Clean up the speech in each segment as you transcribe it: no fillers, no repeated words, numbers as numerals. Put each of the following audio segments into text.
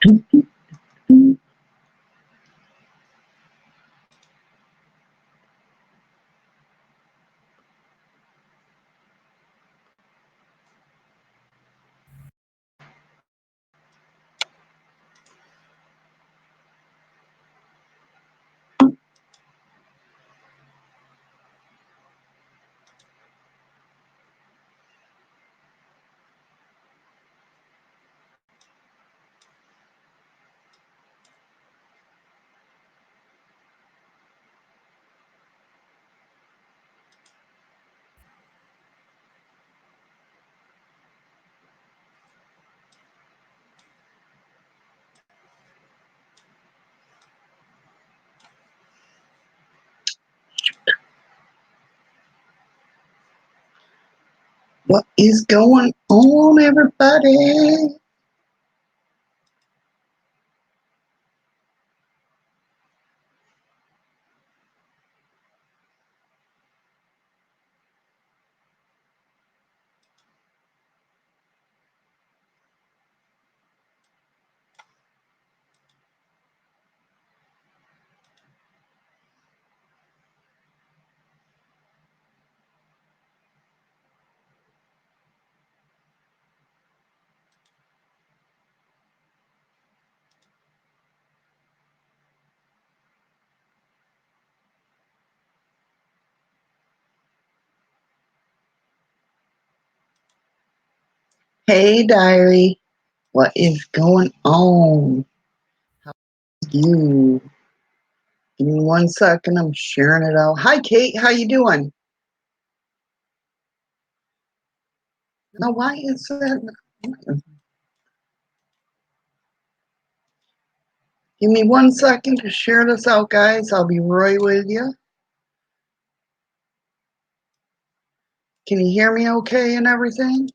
What is going on, everybody? Hey, diary. What is going on? How are you? Give me 1 second. I'm sharing it out. Hi, Kate. How you doing? Now, why is that? Give me 1 second to share this out, guys. I'll be right with you. Can you hear me okay and everything?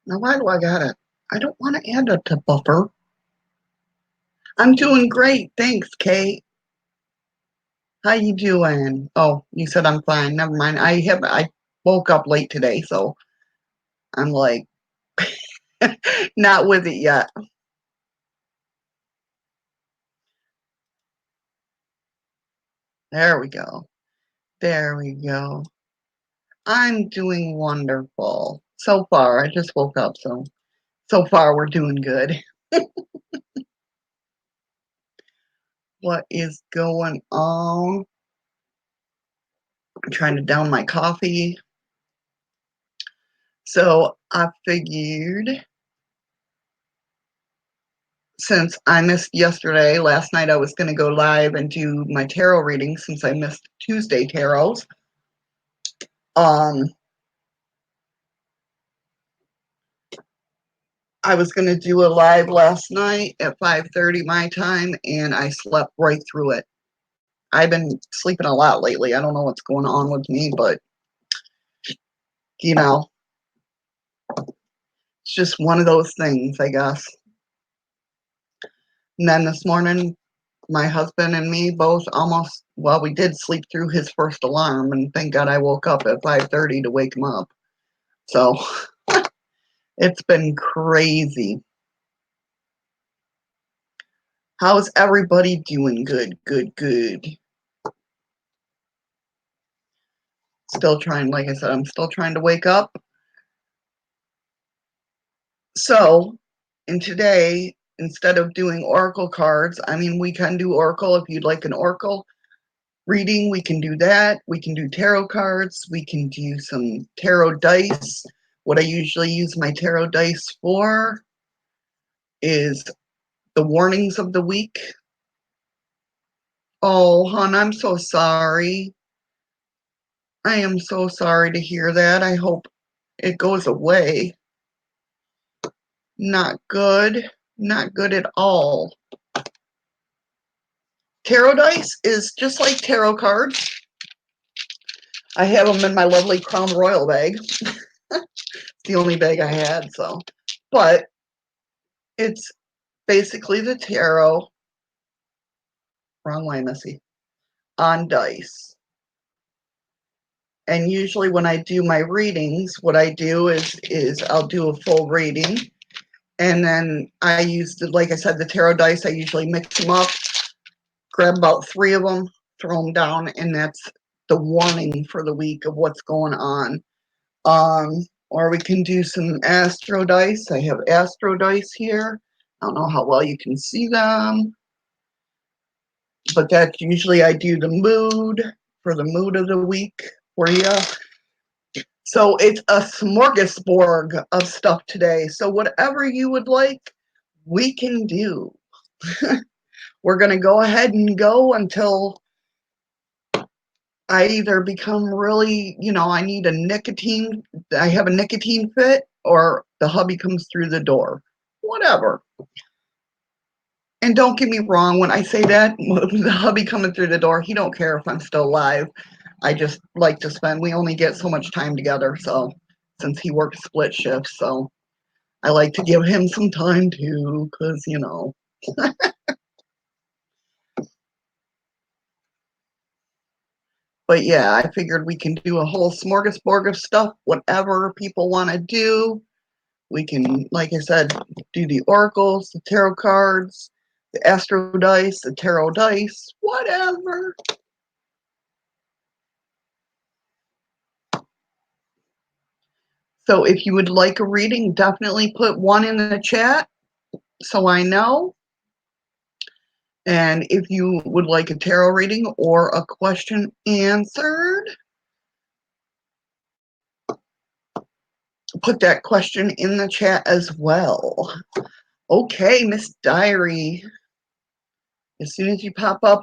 Now, why do I got it? I don't want to add it to buffer. I'm doing great. Thanks, Kate. How you doing? Oh, you said I'm fine. Never mind. I woke up late today, so I'm like not with it yet. There we go. There we go. I'm doing wonderful. So far, I just woke up, so far we're doing good. What is going on? I'm trying to down my coffee. So I figured since I missed yesterday, last night I was going to go live and do my tarot reading since I missed Tuesday tarots. I was going to do a live last night at 5:30 my time, and I slept right through it. I've been sleeping a lot lately. I don't know what's going on with me, but you know, it's just one of those things, I guess. And then this morning, my husband and me both almost, well, we did sleep through his first alarm, and thank God I woke up at 5:30 to wake him up. So it's been crazy. How's everybody doing? Good, good, good. Still trying, like I said, I'm still trying to wake up. So, and today, instead of doing oracle cards, I mean, we can do oracle if you'd like an oracle reading, we can do that. We can do tarot cards. We can do some tarot dice. What I usually use my tarot dice for is the warnings of the week. Oh, hon, I'm so sorry. I am so sorry to hear that. I hope it goes away. Not good. Not good at all. Tarot dice is just like tarot cards. I have them in my lovely Crown Royal bag. the only bag I had, so. But it's basically the tarot, wrong way, Missy, on dice. And usually when I do my readings, what I do is I'll do a full reading. And then I use, like I said, the tarot dice. I usually mix them up, grab about 3 of them, throw them down, and that's the warning for the week of what's going on. Or we can do some astro dice. I have astro dice here. I don't know how well you can see them, but that's usually I do the mood for the mood of the week for you. So it's a smorgasbord of stuff today. So whatever you would like, we can do. We're going to go ahead and go until I either become really, I need I have a nicotine fit, or the hubby comes through the door. Whatever. And don't get me wrong, when I say that, the hubby coming through the door, he don't care if I'm still alive. I just like to we only get so much time together, so since he works split shifts, so I like to give him some time too, because, But yeah, I figured we can do a whole smorgasbord of stuff, whatever people want to do. We can, like I said, do the oracles, the tarot cards, the astro dice, the tarot dice, whatever. So if you would like a reading, definitely put 1 in the chat so I know. And if you would like a tarot reading or a question answered, put that question in the chat as well. Okay, Miss Diary. As soon as you pop up,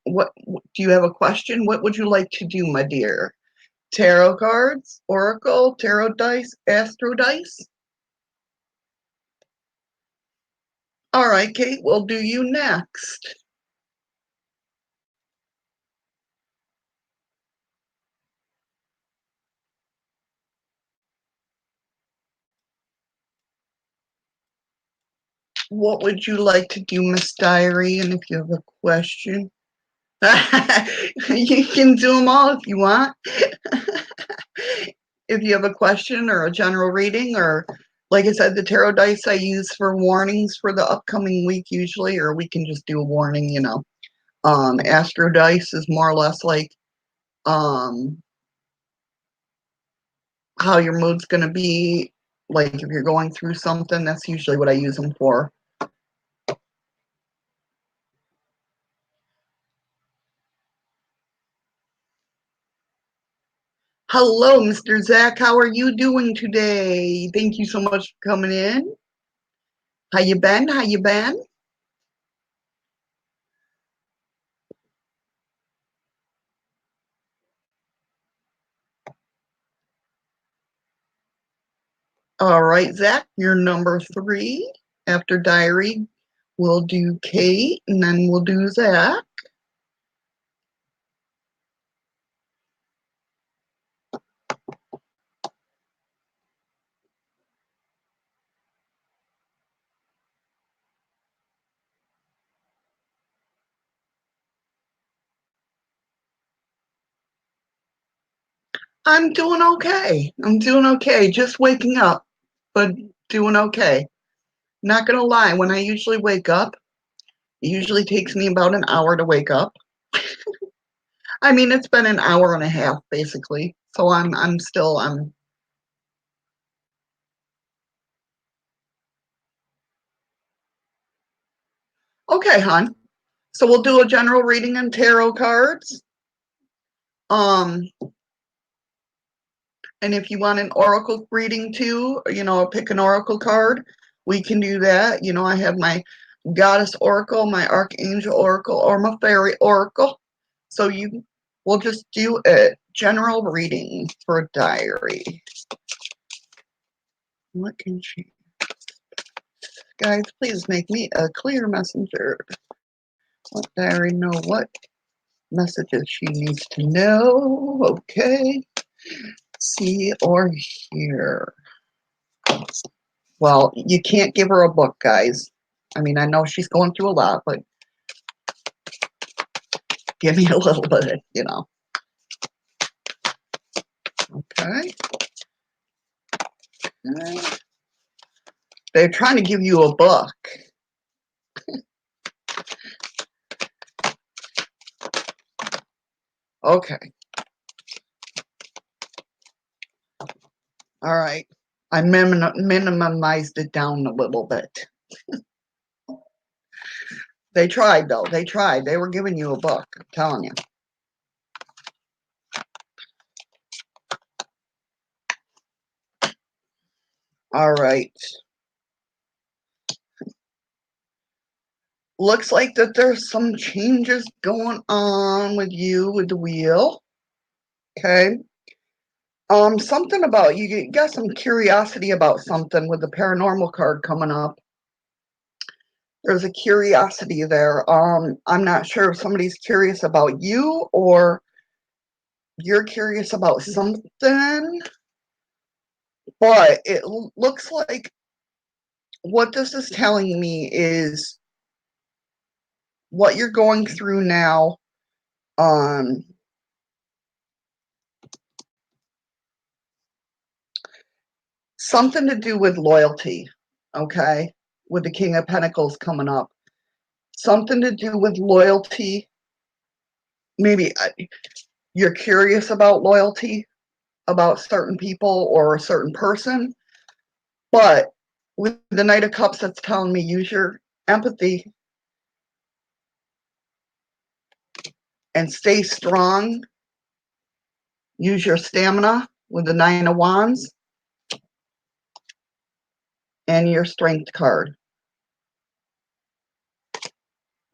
what do you have a question? What would you like to do, my dear? Tarot cards, oracle, tarot dice, astro dice? All right, Kate, we'll do you next. What would you like to do, Miss Diary? And if you have a question, you can do them all if you want. If you have a question or a general reading, or like I said, the tarot dice I use for warnings for the upcoming week usually, or we can just do a warning, Astro dice is more or less like um, how your mood's going to be. Like if you're going through something, that's usually what I use them for. Hello, Mr. Zach. How are you doing today? Thank you so much for coming in. How you been? How you been? All right, Zach, you're number 3. After Diary, we'll do Kate, and then we'll do Zach. I'm doing okay. I'm doing okay. Just waking up, but doing okay. Not gonna lie, when I usually wake up, it usually takes me about an hour to wake up. I mean, it's been an hour and a half basically. So I'm okay, hon. So we'll do a general reading and tarot cards. Um, and if you want an oracle reading too, pick an oracle card, we can do that. I have my goddess oracle, my archangel oracle, or my fairy oracle. So we'll just do a general reading for a diary. What can she? Guys, please make me a clear messenger. Let diary know what messages she needs to know. Okay. see or hear. Well, you can't give her a book, guys. I mean, I know she's going through a lot, but give me a little bit, you know. Okay. They're trying to give you a book. Okay. All right. I minimized it down a little bit. They tried, though. They tried. They were giving you a book, I'm telling you. All right. Looks like that there's some changes going on with you with the wheel. Okay. Something about you got some curiosity about something with the paranormal card coming up. There's a curiosity there. I'm not sure if somebody's curious about you or you're curious about something, but it looks like what this is telling me is what you're going through now. Something to do with loyalty, okay? With the King of Pentacles coming up. Something to do with loyalty. Maybe you're curious about loyalty, about certain people or a certain person. But with the Knight of Cups, that's telling me use your empathy and stay strong. Use your stamina with the Nine of Wands and your Strength card.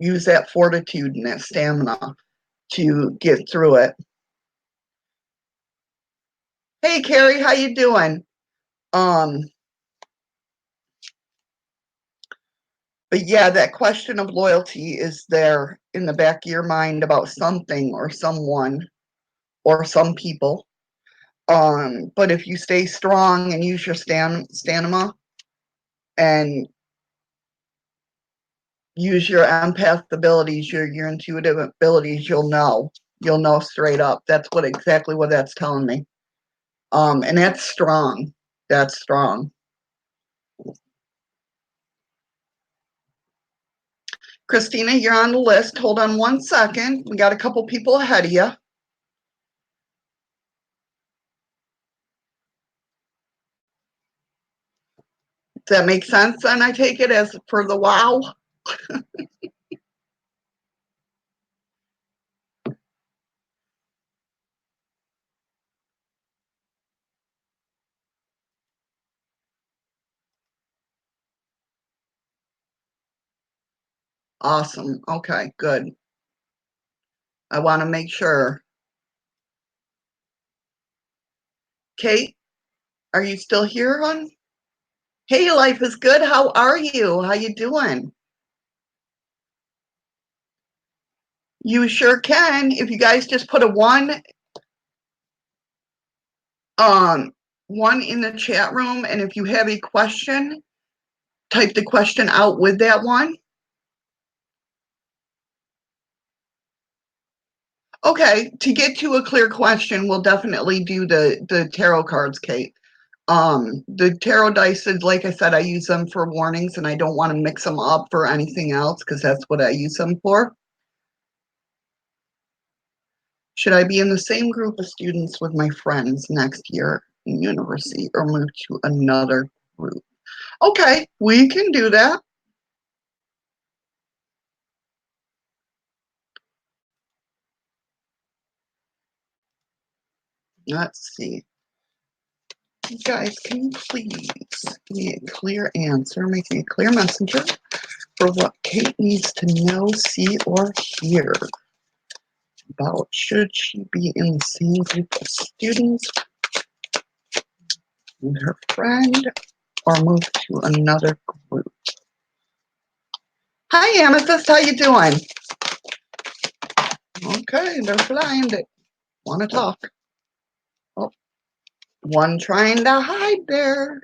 Use that fortitude and that stamina to get through it. Hey, Carrie, how you doing? But yeah, that question of loyalty is there in the back of your mind about something or someone or some people. But if you stay strong and use your stamina and use your empath abilities, your intuitive abilities, you'll know straight up. That's exactly what that's telling me. And that's strong. That's strong. Christina, you're on the list. Hold on one second. We got a couple people ahead of you. Does that make sense? And I take it as for the wow. Awesome. Okay, good. I want to make sure. Kate, are you still here, hon? Hey, life is good. How are you? How you doing? You sure can. If you guys just put a one in the chat room, and if you have a question, type the question out with that one. Okay, to get to a clear question, we'll definitely do the tarot cards, Kate. The tarot dice, like I said, I use them for warnings, and I don't want to mix them up for anything else because that's what I use them for. Should I be in the same group of students with my friends next year in university or move to another group? Okay, we can do that. Let's see. You guys, can you please give me a clear answer, make me a clear messenger for what Kate needs to know, see, or hear about should she be in the same group of students with her friend or move to another group? Hi, Amethyst. How you doing? Okay, they're flying. They want to talk. Oh, One trying to hide there.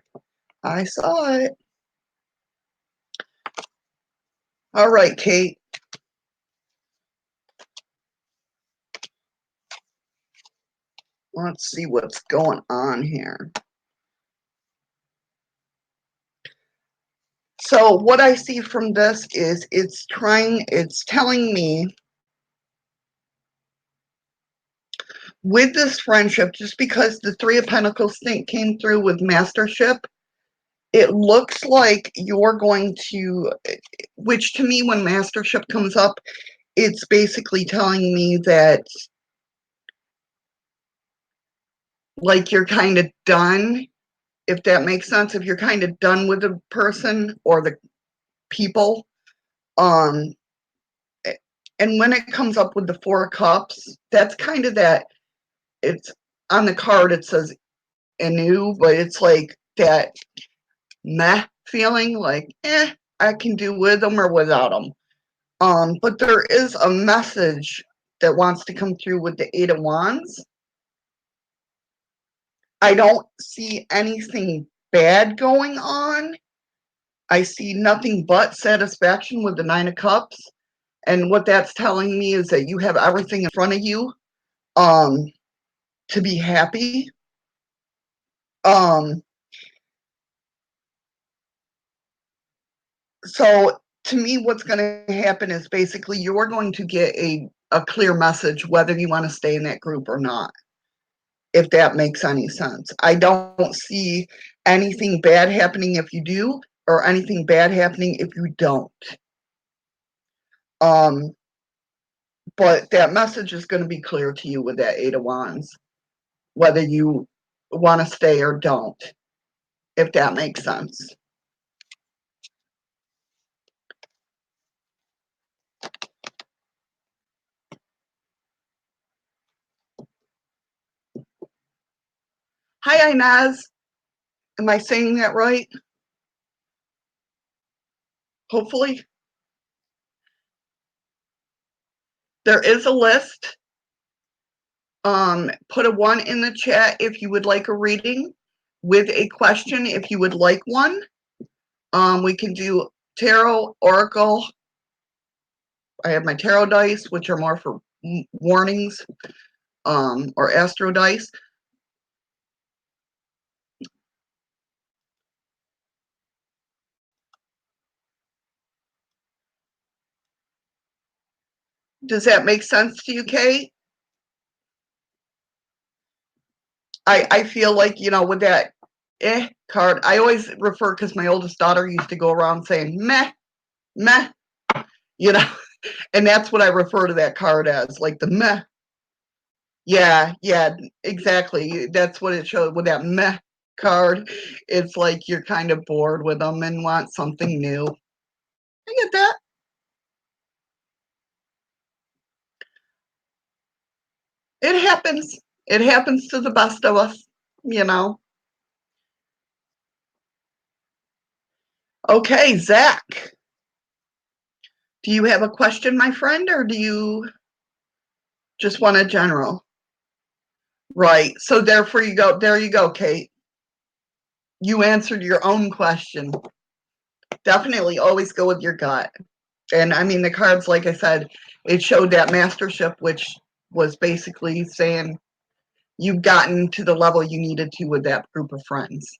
I saw it. All right, Kate. Let's see what's going on here. So what I see from this is it's telling me with this friendship, just because the Three of Pentacles thing came through with mastership, it looks like you're going to, which to me, when mastership comes up, it's basically telling me that like you're kind of done, if that makes sense, if you're kind of done with the person or the people. Um, and when it comes up with the Four of Cups, that's kind of that, it's on the card, it says anew, but it's like that meh feeling, like, I can do with them or without them. But there is a message that wants to come through with the Eight of Wands. I don't see anything bad going on. I see nothing but satisfaction with the Nine of Cups. And what that's telling me is that you have everything in front of you to be happy. So to me, what's going to happen is basically you're going to get a clear message whether you want to stay in that group or not, if that makes any sense. I don't see anything bad happening if you do, or anything bad happening if you don't. But that message is going to be clear to you with that Eight of Wands, whether you want to stay or don't, if that makes sense. Hi, Inez. Am I saying that right? Hopefully. There is a list. Put a 1 in the chat if you would like a reading with a question if you would like one. We can do tarot, oracle. I have my tarot dice, which are more for warnings, or astro dice. Does that make sense to you, Kate? I feel like, with that card, I always refer, because my oldest daughter used to go around saying meh, meh, and that's what I refer to that card as, like the meh. Yeah, exactly. That's what it showed with that meh card. It's like you're kind of bored with them and want something new. I get that. It happens. It happens to the best of us. Okay, Zach, do you have a question, my friend, or do you just want a general? Right. So therefore you go. There you go, Kate. You answered your own question. Definitely always go with your gut. And I mean, the cards, like I said, it showed that mastership, which was basically saying you've gotten to the level you needed to with that group of friends.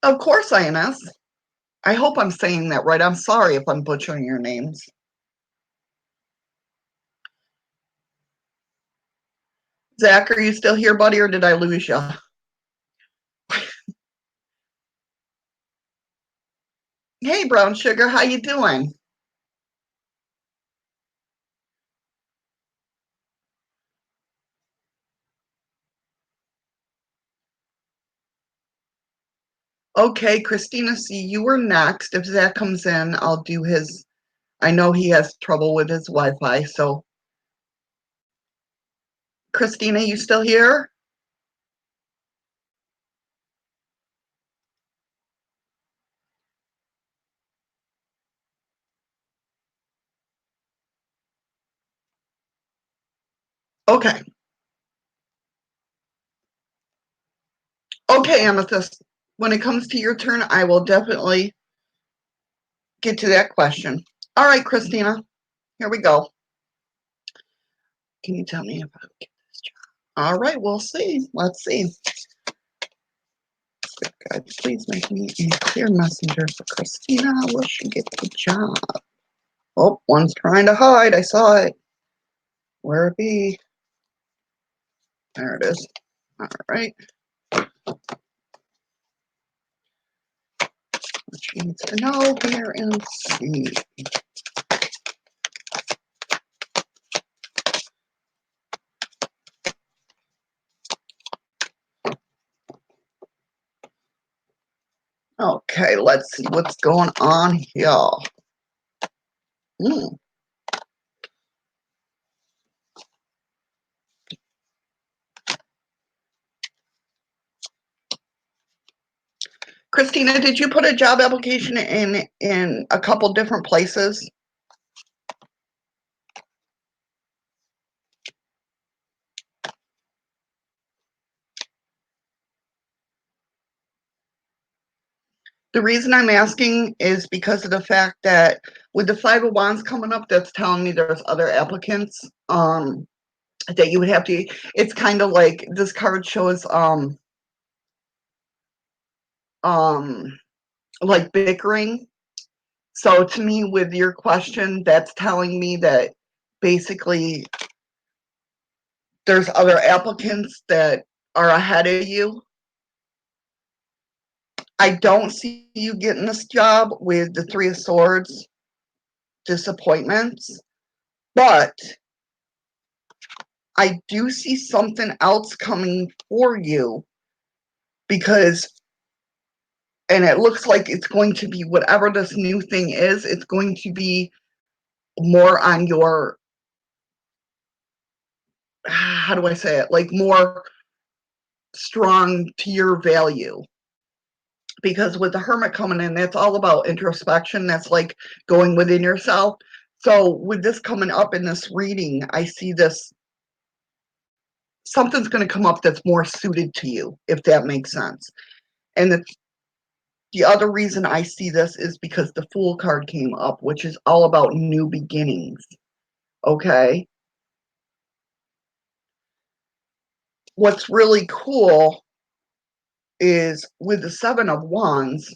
Of course, INS. I hope I'm saying that right. I'm sorry if I'm butchering your names. Zach, are you still here, buddy, or did I lose you? Hey, Brown Sugar, how you doing? Okay, Christina C., you were next. If Zach comes in, I'll do his. I know he has trouble with his Wi-Fi, so. Christina, you still here? Okay. Okay, Amethyst. When it comes to your turn, I will definitely get to that question. All right, Christina, here we go. Can you tell me if I get this job? All right, we'll see. Let's see. God, please make me a clear messenger for Christina. Will she get the job? Oh, one's trying to hide. I saw it. Where it be? There it is. All right. What she needs to know here and see. Okay, let's see what's going on here. Christina, did you put a job application in a couple different places? The reason I'm asking is because of the fact that with the Five of Wands coming up, that's telling me there's other applicants that you would have to. It's kind of like this card shows like bickering. So to me, with your question, that's telling me that basically there's other applicants that are ahead of you. I don't see you getting this job with the Three of Swords disappointments, but I do see something else coming for you because, and it looks like it's going to be whatever this new thing is, it's going to be more on your, how do I say it, like more strong to your value. Because with the Hermit coming in, that's all about introspection. That's like going within yourself. So with this coming up in this reading, I see this, something's going to come up that's more suited to you, if that makes sense. And the other reason I see this is because the Fool card came up, which is all about new beginnings. Okay. What's really cool is with the Seven of Wands,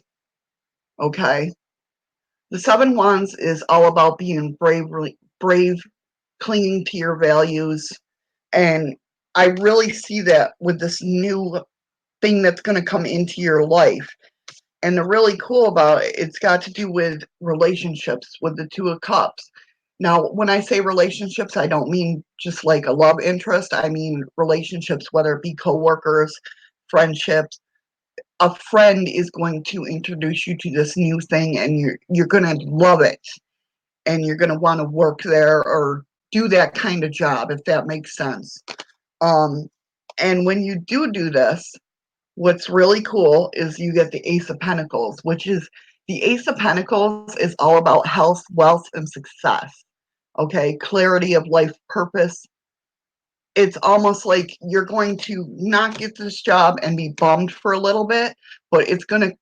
okay, the Seven Wands is all about being brave, clinging to your values. And I really see that with this new thing that's going to come into your life. And the really cool about it, it's got to do with relationships with the Two of Cups. Now, when I say relationships, I don't mean just like a love interest. I mean relationships, whether it be coworkers, friendships. A friend is going to introduce you to this new thing, and you're going to love it, and you're going to want to work there or do that kind of job, if that makes sense. Um, and when you do this, what's really cool is you get the Ace of Pentacles, which is the Ace of Pentacles is all about health, wealth, and success. Okay, clarity of life purpose. It's almost like you're going to not get this job and be bummed for a little bit, but it's going to,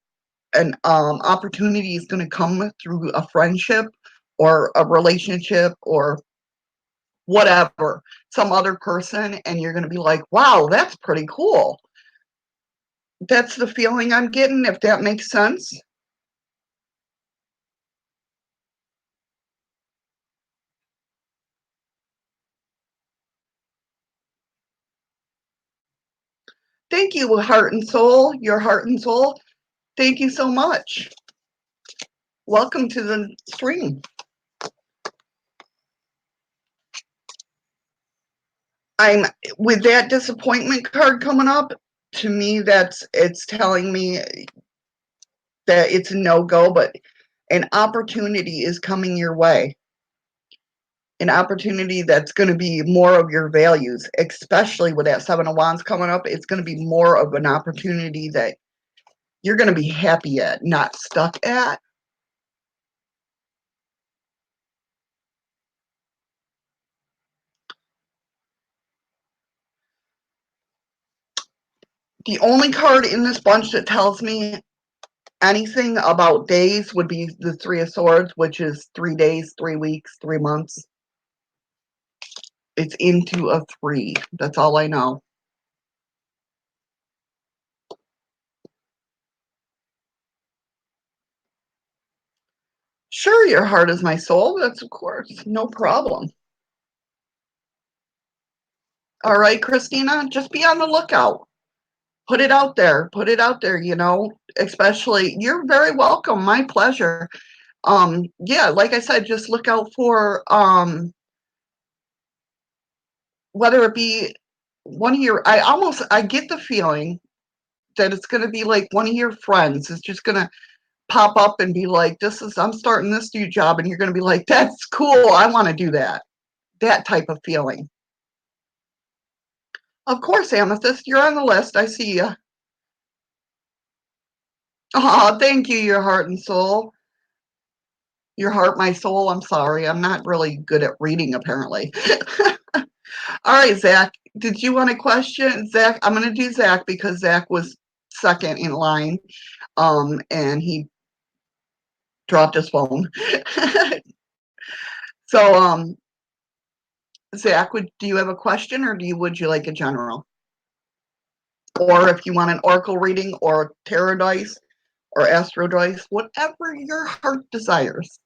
an opportunity is going to come through a friendship or a relationship or whatever, some other person, and you're going to be like, wow, that's pretty cool. That's the feeling I'm getting, if that makes sense. Thank you, heart and soul, your heart and soul. Thank you so much. Welcome to the stream. I'm with that disappointment card coming up. To me, it's telling me that it's a no-go, but an opportunity is coming your way. An opportunity that's going to be more of your values, especially with that Seven of Wands coming up. It's going to be more of an opportunity that you're going to be happy at, not stuck at. The only card in this bunch that tells me anything about days would be the Three of Swords, which is 3 days, 3 weeks, 3 months. It's into a 3. That's all I know. Sure, your heart is my soul. That's, of course, no problem. All right, Christina, just be on the lookout. Put it out there. Put it out there, you know, especially, you're very welcome. My pleasure. Yeah, like I said, just look out for, whether it be one of your, I get the feeling that it's going to be like one of your friends is just going to pop up and be like, I'm starting this new job. And you're going to be like, that's cool. I want to do that. That type of feeling. Of course, Amethyst, you're on the list. I see you. Oh, thank you, your heart and soul. Your heart, my soul. I'm sorry. I'm not really good at reading, apparently. All right, Zach, did you want a question? Zach, I'm going to do Zach because Zach was second in line, and he dropped his phone. So, Zach, do you have a question, or would you like a general? Or if you want an oracle reading or tarot dice or astro dice, whatever your heart desires.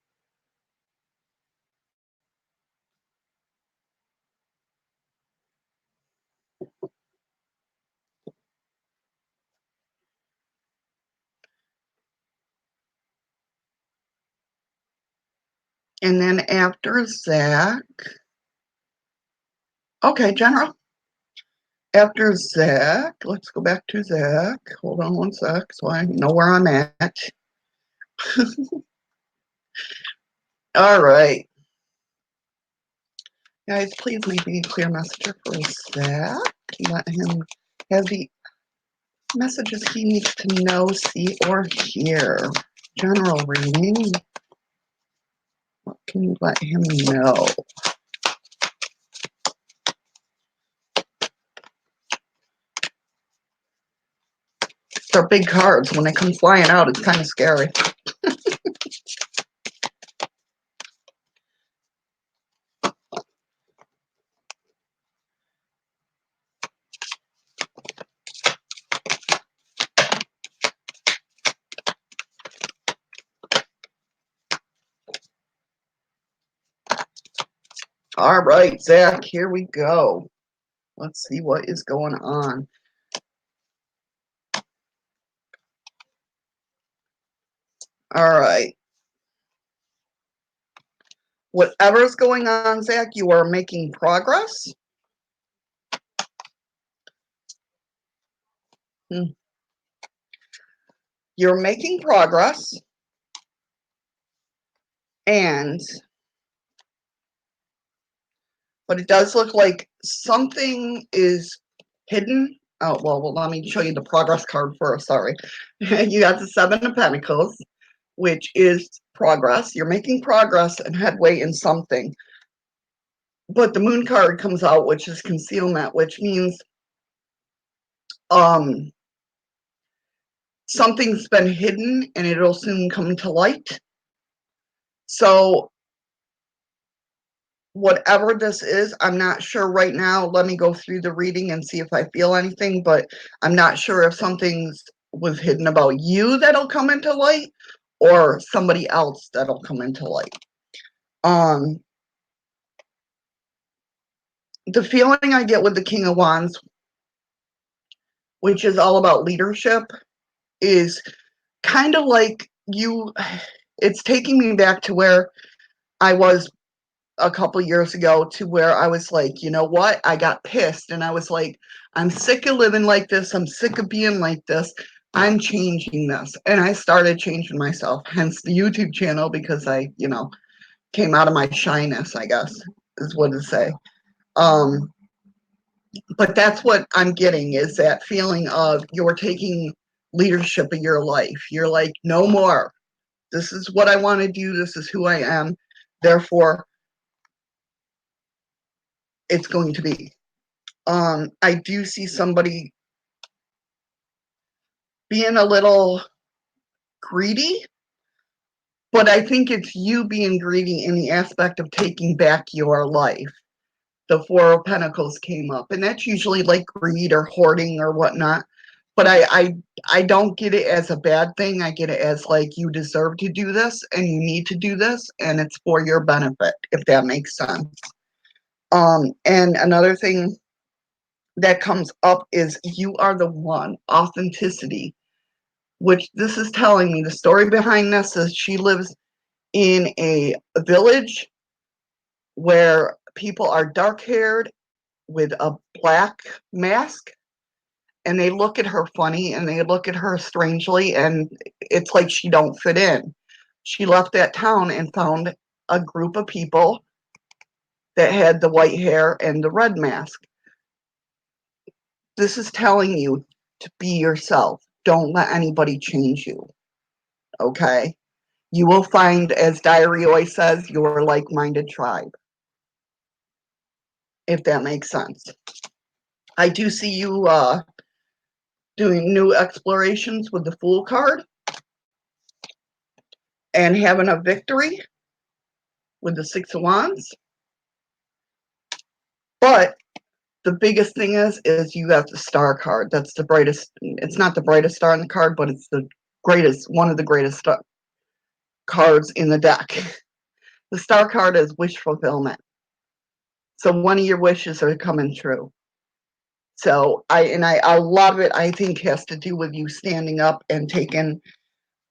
And then after Zach, okay, general. After Zach, let's go back to Zach. Hold on one sec so I know where I'm at. All right. Guys, please leave me a clear message for Zach. Let him have the messages he needs to know, see, or hear. General reading. What can you let him know? They're big cards. When they come flying out, it's kind of scary. All right, Zach, here we go. Let's see what is going on. All right. Whatever's going on, Zach, you are making progress. You're making progress. But it does look like something is hidden. Oh, well, let me show you the progress card first. Sorry. You got the Seven of Pentacles, which is progress. You're making progress and headway in something. But the Moon card comes out, which is concealment, which means something's been hidden and it'll soon come to light. So whatever this is, I'm not sure right now. Let me go through the reading and see if I feel anything, but I'm not sure if something's was hidden about you that'll come into light or somebody else that'll come into light. The feeling I get with the King of Wands, which is all about leadership, is kind of like it's taking me back to where I was a couple years ago, to where I was like, you know what? I got pissed and I was like, I'm sick of living like this. I'm sick of being like this. I'm changing this. And I started changing myself, hence the YouTube channel, because I, came out of my shyness, I guess, is what to say. But that's what I'm getting, is that feeling of you're taking leadership of your life. You're like, no more. This is what I want to do. This is who I am. Therefore, it's going to be. I do see somebody being a little greedy, but I think it's you being greedy in the aspect of taking back your life. The Four of Pentacles came up, and that's usually like greed or hoarding or whatnot. But I don't get it as a bad thing. I get it as like you deserve to do this and you need to do this, and it's for your benefit, if that makes sense. And another thing that comes up is you are the one, authenticity, which this is telling me the story behind this is she lives in a village where people are dark haired with a black mask, and they look at her funny and they look at her strangely, and it's like she don't fit in. She left that town and found a group of people that had the white hair and the red mask. This is telling you to be yourself. Don't let anybody change you. Okay? You will find, as Diary always says, your like-minded tribe, if that makes sense. I do see you doing new explorations with the Fool card and having a victory with the Six of Wands. But the biggest thing is you got the Star card. That's the brightest. It's not the brightest star in the card, but it's the greatest, one of the greatest cards in the deck. The Star card is wish fulfillment. So one of your wishes are coming true. So I love it. I think it has to do with you standing up and taking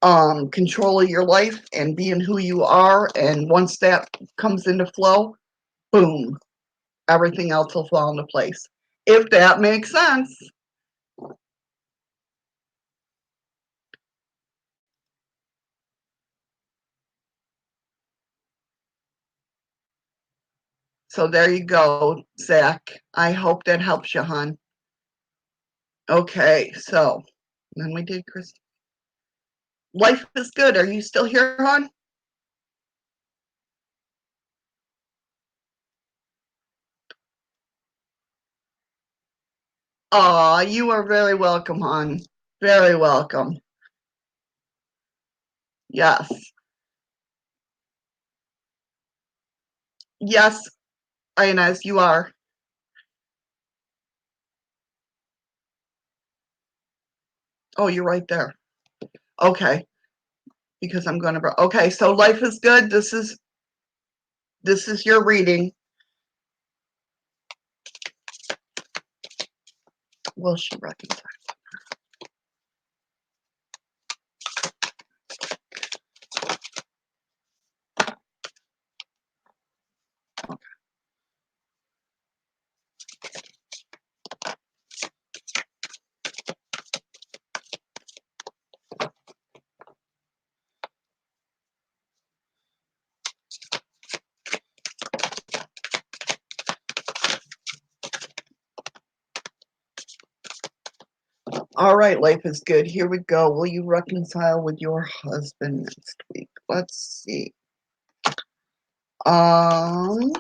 control of your life and being who you are. And once that comes into flow, boom, everything else will fall into place. If that makes sense. So there you go, Zach. I hope that helps you, hon. Okay, so then we did Chris. Life is good. Are you still here, hon? Aw, you are very welcome, hon. Very welcome. Yes. Yes, Inez, you are. Oh, you're right there. Okay, because I'm going to. Okay, so life is good. This is your reading. Will she reconcile? All right, life is good. Here we go. Will you reconcile with your husband next week? Let's see. Um,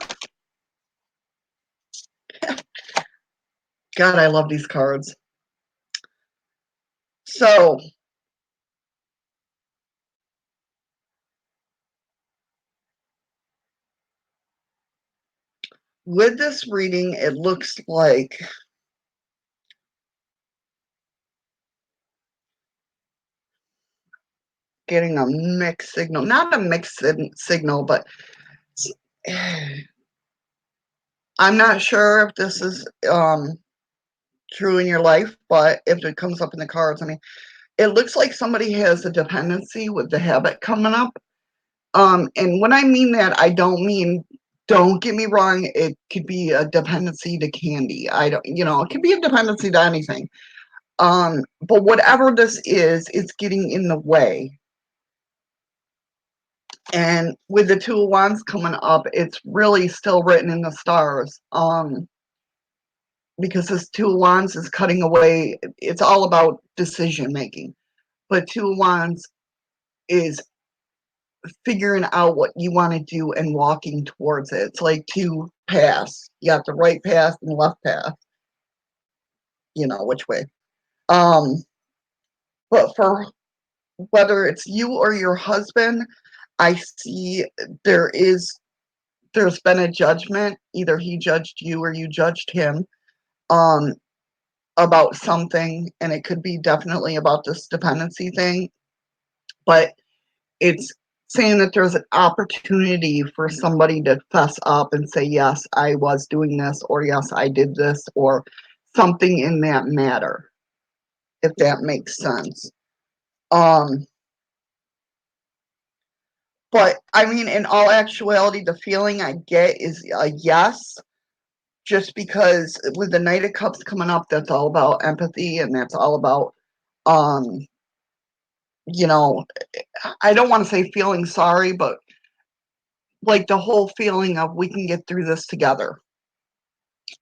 God, I love these cards. So, with this reading, it looks like getting a mixed signal. Not a mixed signal, but I'm not sure if this is true in your life, but if it comes up in the cards, I mean, it looks like somebody has a dependency with the habit coming up. And when I mean that, I don't mean, don't get me wrong, it could be a dependency to candy. I don't, it could be a dependency to anything. But whatever this is, it's getting in the way. And with the Two of Wands coming up, it's really still written in the stars. Because this Two of Wands is cutting away, it's all about decision making. But Two of Wands is figuring out what you want to do and walking towards it. It's like two paths. You have the right path and the left path. Which way. Um, But for whether it's you or your husband, I see there's been a judgment. Either he judged you or you judged him, um, about something, and it could be definitely about this dependency thing, but it's saying that there's an opportunity for somebody to fess up and say, yes, I was doing this, or yes, I did this, or something in that matter, if that makes sense. Um, but I mean, in all actuality, the feeling I get is a yes, just because with the Knight of Cups coming up, that's all about empathy, and that's all about, um, you know, I don't want to say feeling sorry, but like the whole feeling of we can get through this together.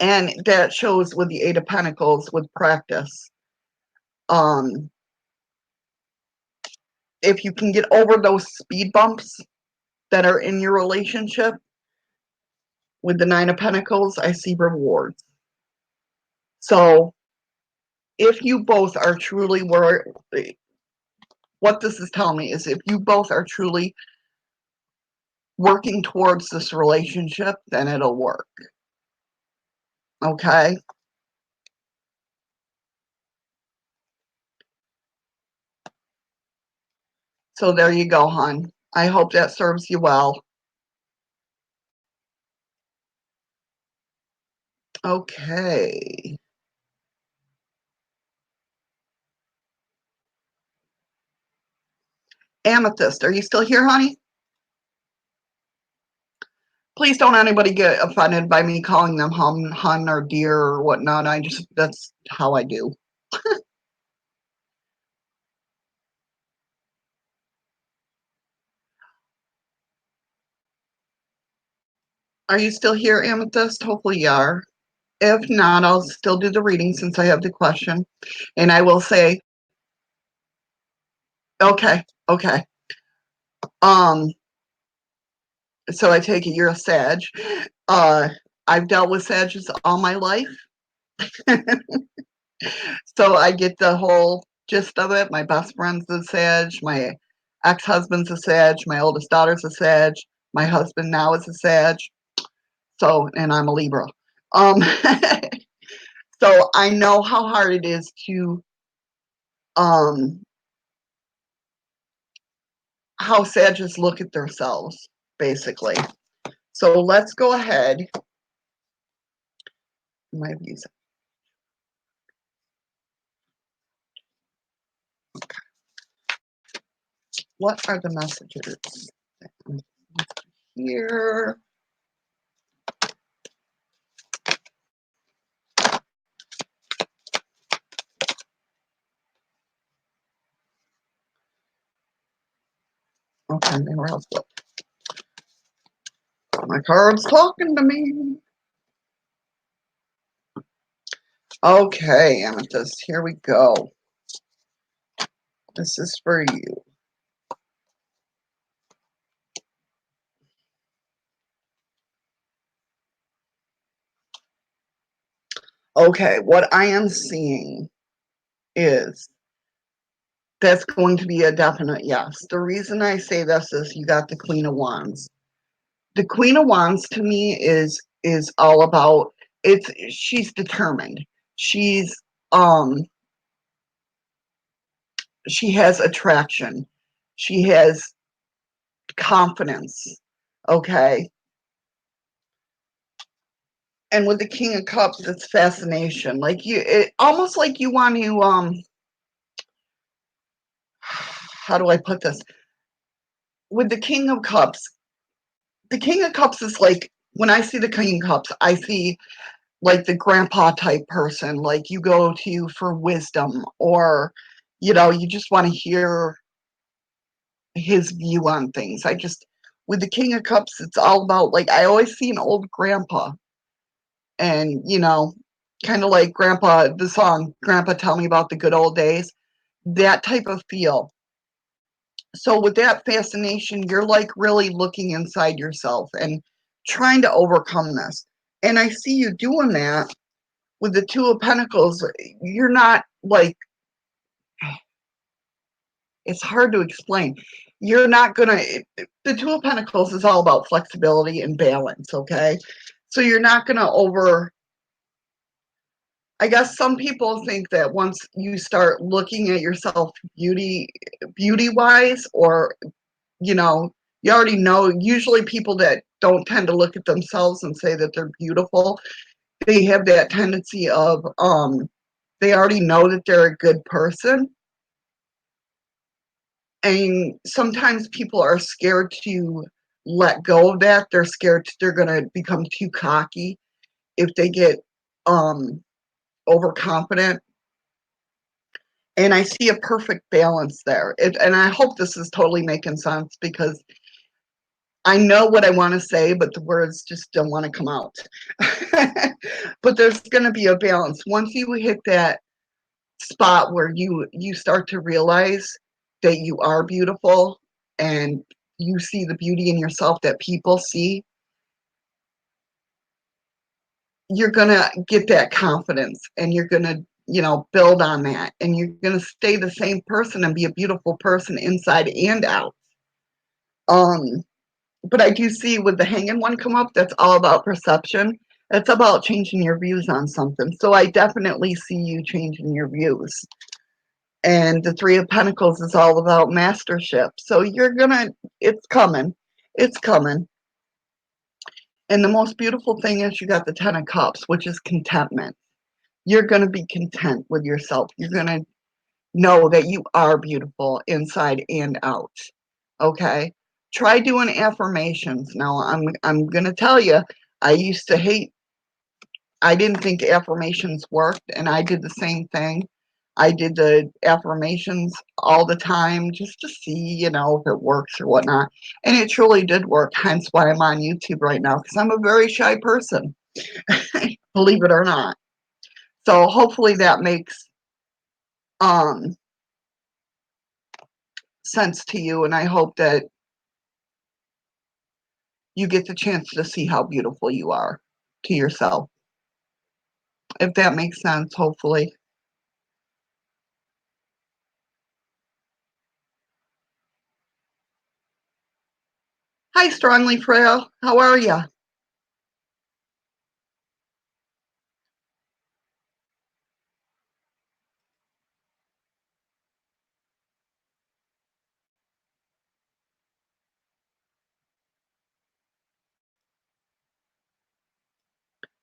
And that shows with the Eight of Pentacles with practice. Um, if you can get over those speed bumps that are in your relationship, with the Nine of Pentacles, I see rewards. So if you both are truly what this is telling me is if you both are truly working towards this relationship, then it'll work. Okay? So there you go, hon. I hope that serves you well. Okay. Amethyst, are you still here, honey? Please don't anybody get offended by me calling them hun, or dear, or whatnot. That's how I do. Are you still here, Amethyst? Hopefully you are. If not, I'll still do the reading since I have the question. And I will say, okay, okay. So I take it you're a Sag. I've dealt with Sages all my life. So I get the whole gist of it. My best friend's a Sag, my ex-husband's a Sag, my oldest daughter's a Sag, my husband now is a Sag. So, and I'm a Libra. Um, so I know how hard it is to, um, how Sages look at themselves, basically. So let's go ahead. My views. What are the messages here? Okay, where else? My card's talking to me. Okay, Amethyst, here we go. This is for you. Okay, what I am seeing is that's going to be a definite yes. The reason I say this is you got the Queen of Wands. The Queen of Wands to me is all about she's determined. Um she has attraction. She has confidence. Okay. And with the King of Cups, it's fascination. Like almost like you want to how do I put this? With the King of Cups is like when I see the King of Cups, I see like the grandpa type person, like you go to for wisdom, or you just want to hear his view on things. With the King of Cups, it's all about, like, I always see an old grandpa, and kind of like grandpa, the song Grandpa Tell Me About the Good Old Days, that type of feel. So with that fascination, you're like really looking inside yourself and trying to overcome this. And I see you doing that with the Two of Pentacles. You're not like it's hard to explain. You're not gonna the Two of Pentacles is all about flexibility and balance, okay? So you're not gonna I guess some people think that once you start looking at yourself beauty wise, or you know, you already know, usually people that don't tend to look at themselves and say that they're beautiful, they have that tendency of they already know that they're a good person. And sometimes people are scared to let go of that. They're scared they're going to become too cocky if they get um overconfident. And I see a perfect balance there. And I hope this is totally making sense, because I know what I want to say, but the words just don't want to come out. But there's going to be a balance. Once you hit that spot where you start to realize that you are beautiful and you see the beauty in yourself that people see, you're going to get that confidence, and you're going to, build on that, and you're going to stay the same person and be a beautiful person inside and out. Um, but I do see with the Hanging One come up, that's all about perception. It's about changing your views on something. So I definitely see you changing your views. And the Three of Pentacles is all about mastership. So it's coming. It's coming. And the most beautiful thing is you got the Ten of Cups, which is contentment. You're going to be content with yourself. You're going to know that you are beautiful inside and out. Okay? Try doing affirmations. Now, I'm going to tell you, I used to hate, I didn't think affirmations worked, and I did the same thing. I did the affirmations all the time just to see, if it works or whatnot. And it truly did work, hence why I'm on YouTube right now, because I'm a very shy person, believe it or not. So hopefully that makes um, sense to you, and I hope that you get the chance to see how beautiful you are to yourself. If that makes sense, hopefully. Hi, Strongly Frail. How are you?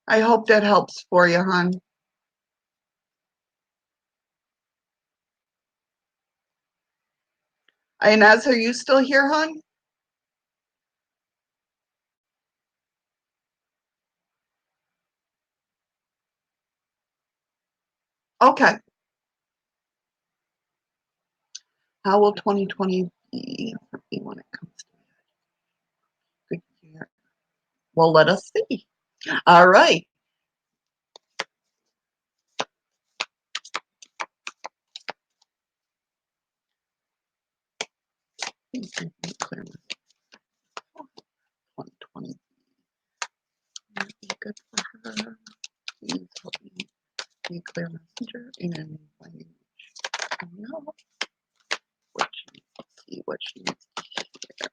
I hope that helps for you, hon. Inez, are you still here, hon? Okay. How will 2020 be for me when it comes to good year? Well, let us see. All right. Please help me clear this. 2020 be good for her. Please help me be clear messenger and language. No. What she needs to see, what she needs to hear.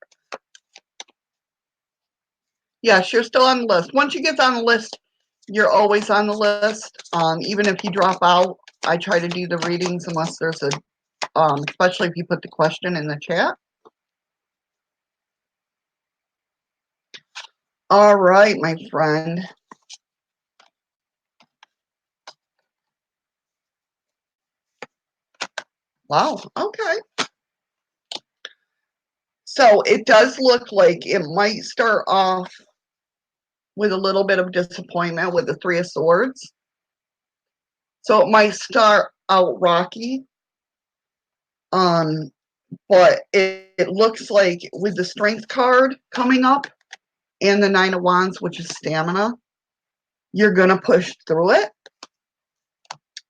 Yes, you're still on the list. Once you get on the list, you're always on the list. Even if you drop out, I try to do the readings unless there's a, especially if you put the question in the chat. All right, my friend. Wow, okay. So it does look like it might start off with a little bit of disappointment with the Three of Swords. So it might start out rocky. But it looks like with the Strength card coming up and the Nine of Wands, which is stamina, you're going to push through it.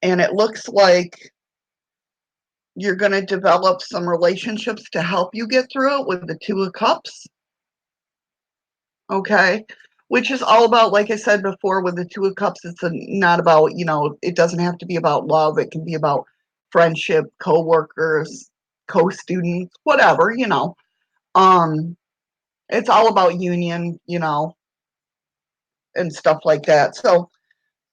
And it looks like you're going to develop some relationships to help you get through it with the Two of Cups. Okay. Which is all about, like I said before, with the Two of Cups, it's not about, it doesn't have to be about love. It can be about friendship, co-workers, co-students, whatever, you know. It's all about union, you know, and stuff like that. So,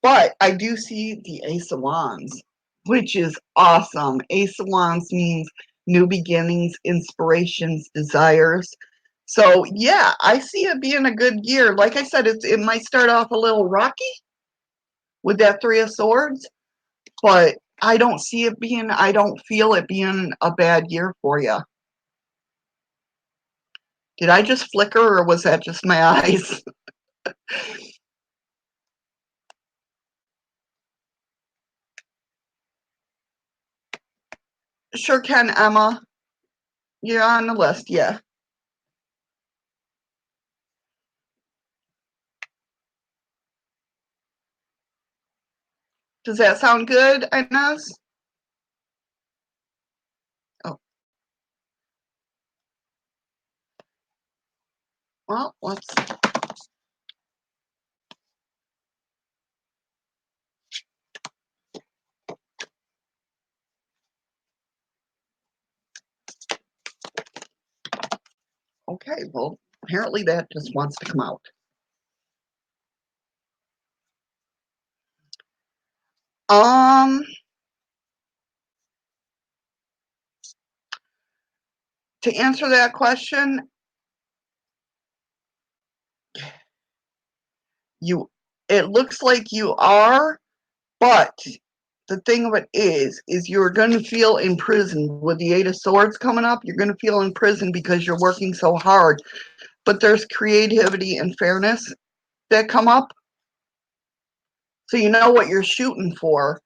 but I do see the Ace of Wands, which is awesome. Ace of Wands means new beginnings, inspirations, desires. So yeah, I see it being a good year. Like I said, it might start off a little rocky with that Three of Swords, but I don't see it being, I don't feel it being a bad year for you. Did I just flicker or was that just my eyes? Sure can, Emma. You're on the list, yeah. Does that sound good, Inez? Oh, well, let's, okay, well, apparently that just wants to come out. Um, to answer that question, it looks like you are, but the thing of it is you're going to feel imprisoned with the Eight of Swords coming up. You're going to feel imprisoned because you're working so hard, but there's creativity and fairness that come up. So you know what you're shooting for.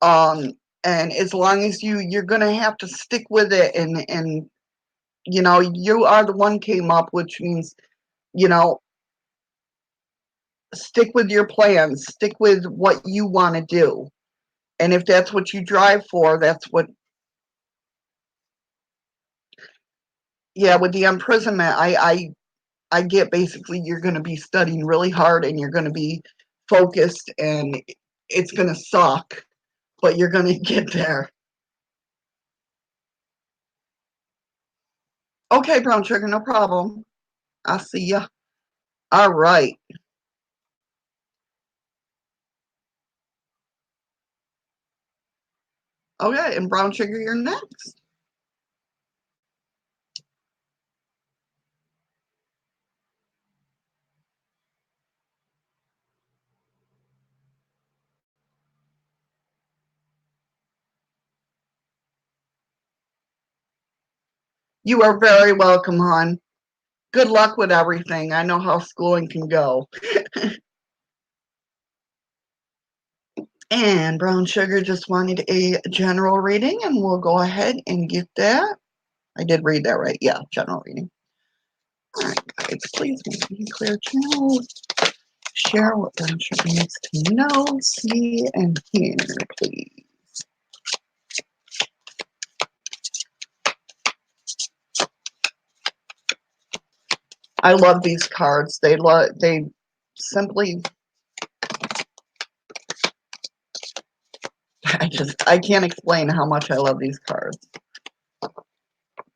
Um, and as long as you're going to have to stick with it and, you know, you are the one came up, which means, you know, stick with your plans, stick with what you want to do. And if that's what you drive for, that's what, yeah, with the imprisonment, I get basically you're going to be studying really hard and you're going to be focused and it's going to suck, but you're going to get there. Okay, brown sugar, no problem. I'll see ya. All right. Okay, and brown sugar, you're next. You are very welcome, hon. Good luck with everything. I know how schooling can go. And brown sugar just wanted a general reading, and we'll go ahead and get that. I did read that right. Yeah, general reading. All right, guys, please make me clear channel. Share what brown sugar needs to know, see, and hear, please. I love these cards. They simply I can't explain how much I love these cards.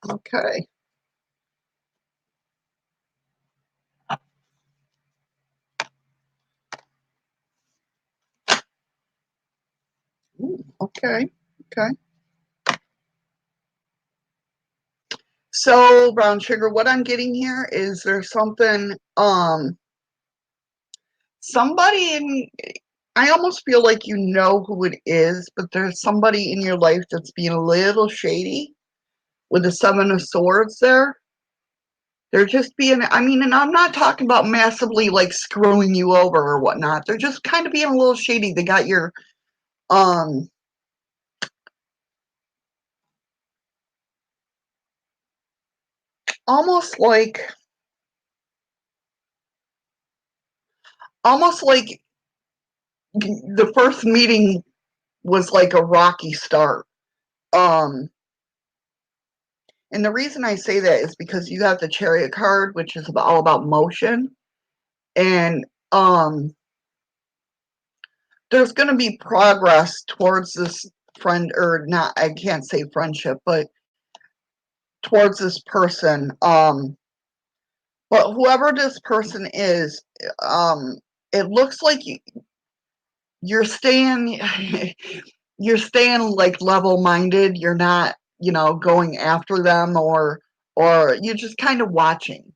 Okay. Ooh, okay. Okay. So, brown sugar, what I'm getting here is there's something somebody in I almost feel like you know who it is, but there's somebody in your life that's being a little shady with the Seven of Swords there. They're just being, I mean, and I'm not talking about massively like screwing you over or whatnot. They're just kind of being a little shady. They got your, um, almost like, almost like the first meeting was like a rocky start. Um, and the reason I say that is because you have the Chariot card, which is all about motion. And, there's going to be progress towards this friend, or not, I can't say friendship, but towards this person. But whoever this person is, it looks like you're staying you're staying like level-minded. You're not, going after them, or you're just kind of watching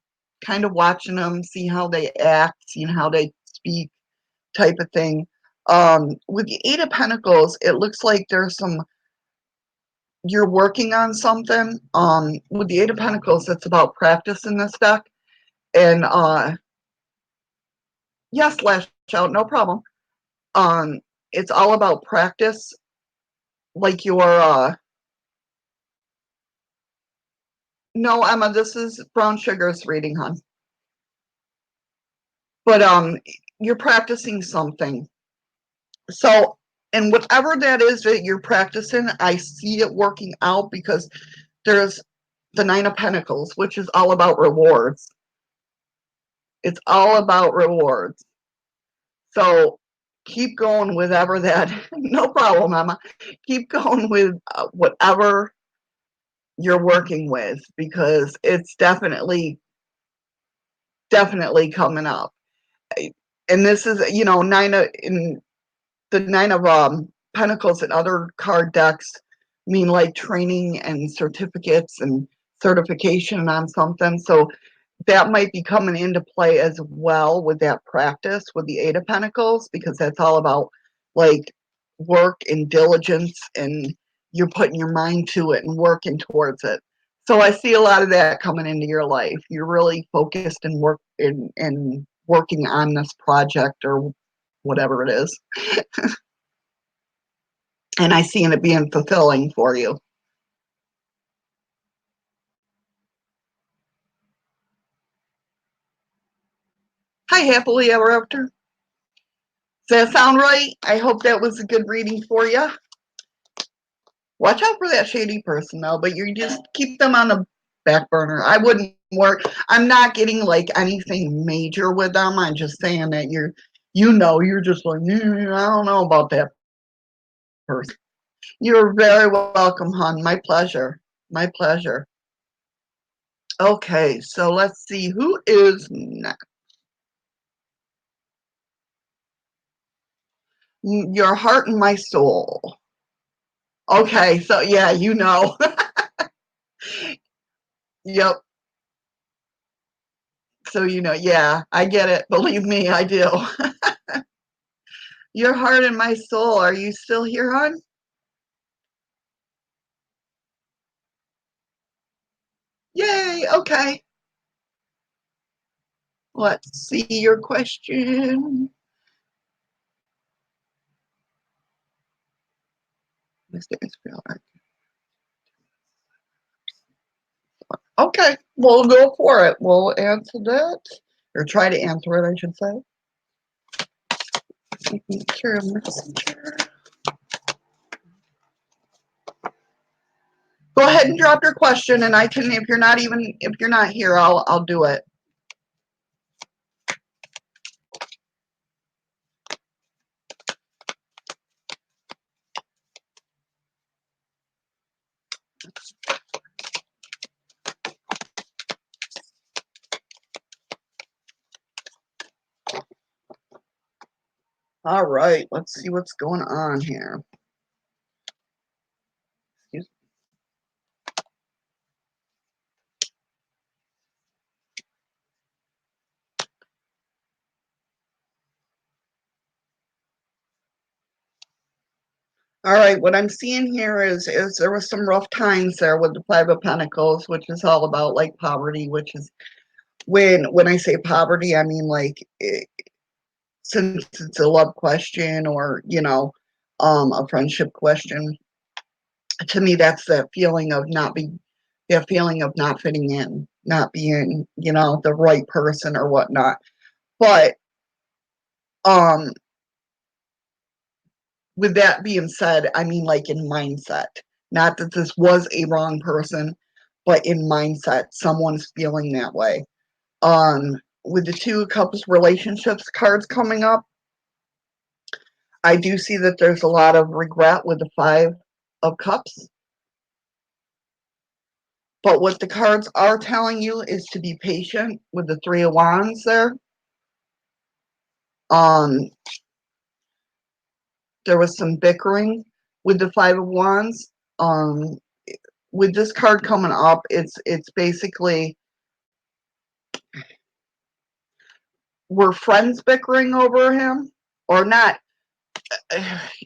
them, see how they act, seeing how they speak, type of thing. With the Eight of Pentacles, it looks like you're working on something. With the Eight of Pentacles, it's about practice in this deck. And yes, lash out, no problem. Um, it's all about practice, like no, Emma, this is Brown Sugar's reading, hon. But you're practicing something. So, and whatever that is that you're practicing, I see it working out, because there's the Nine of Pentacles, which is all about rewards. It's all about rewards. So keep going with whatever that, no problem, Emma. Keep going with whatever you're working with, because it's definitely coming up. And this is, the Nine of Pentacles and other card decks mean like training and certificates and certification on something. So that might be coming into play as well with that practice with the Eight of Pentacles, because that's all about like work and diligence, and you're putting your mind to it and working towards it. So I see a lot of that coming into your life. You're really focused and working on this project or whatever it is. And I see it being fulfilling for you. Hi, happily ever after. Does that sound right? I hope that was a good reading for you. Watch out for that shady person, though, but you just keep them on the back burner. I wouldn't work. I'm not getting like anything major with them. I'm just saying that you're just like, I don't know about that person. You're very welcome, hon. My pleasure. My pleasure. Okay, so let's see who is next. Your heart and my soul. Okay, so yeah, Yep. So yeah, I get it. Believe me, I do. Your heart and my soul. Are you still here, hon? Yay, okay. Let's see your question. Okay, we'll go for it. We'll answer that, or try to answer it, I should say. Share messenger. Go ahead and drop your question, and I can, if you're not here, I'll do it. All right, let's see what's going on here. Excuse me. All right, what I'm seeing here is there was some rough times there with the Five of Pentacles, which is all about like poverty, which is when I say poverty, I mean like since it's a love question, or a friendship question. To me, that's that feeling of not fitting in, not being the right person or whatnot. But um with that being said, I mean like in mindset, not that this was a wrong person, but in mindset, someone's feeling that way. With the Two of Cups relationships cards coming up, I do see that there's a lot of regret with the Five of Cups. But what the cards are telling you is to be patient with the Three of Wands there. Um, there was some bickering with the Five of Wands. Um, with this card coming up, it's basically, were friends bickering over him or not?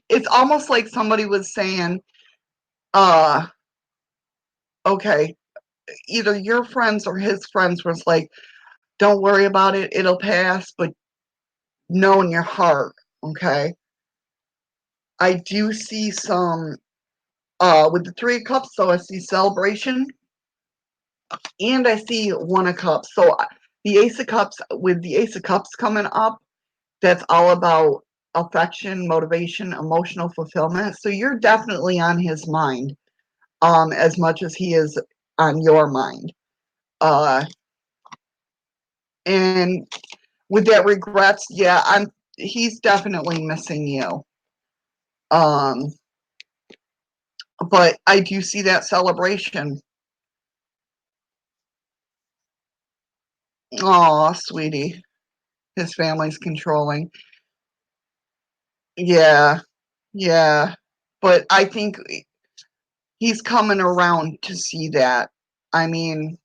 It's almost like somebody was saying, okay, either your friends or his friends was like, don't worry about it, it'll pass, but know in your heart, okay? I do see some, with the Three of Cups, so I see celebration, and I see One of Cups. So the Ace of Cups, with the Ace of Cups coming up, that's all about affection, motivation, emotional fulfillment. So you're definitely on his mind, as much as he is on your mind. Uh, and with that regrets, yeah, he's definitely missing you. Um, but I do see that celebration. Oh, sweetie, his family's controlling. Yeah, yeah. But I think he's coming around to see that. I mean,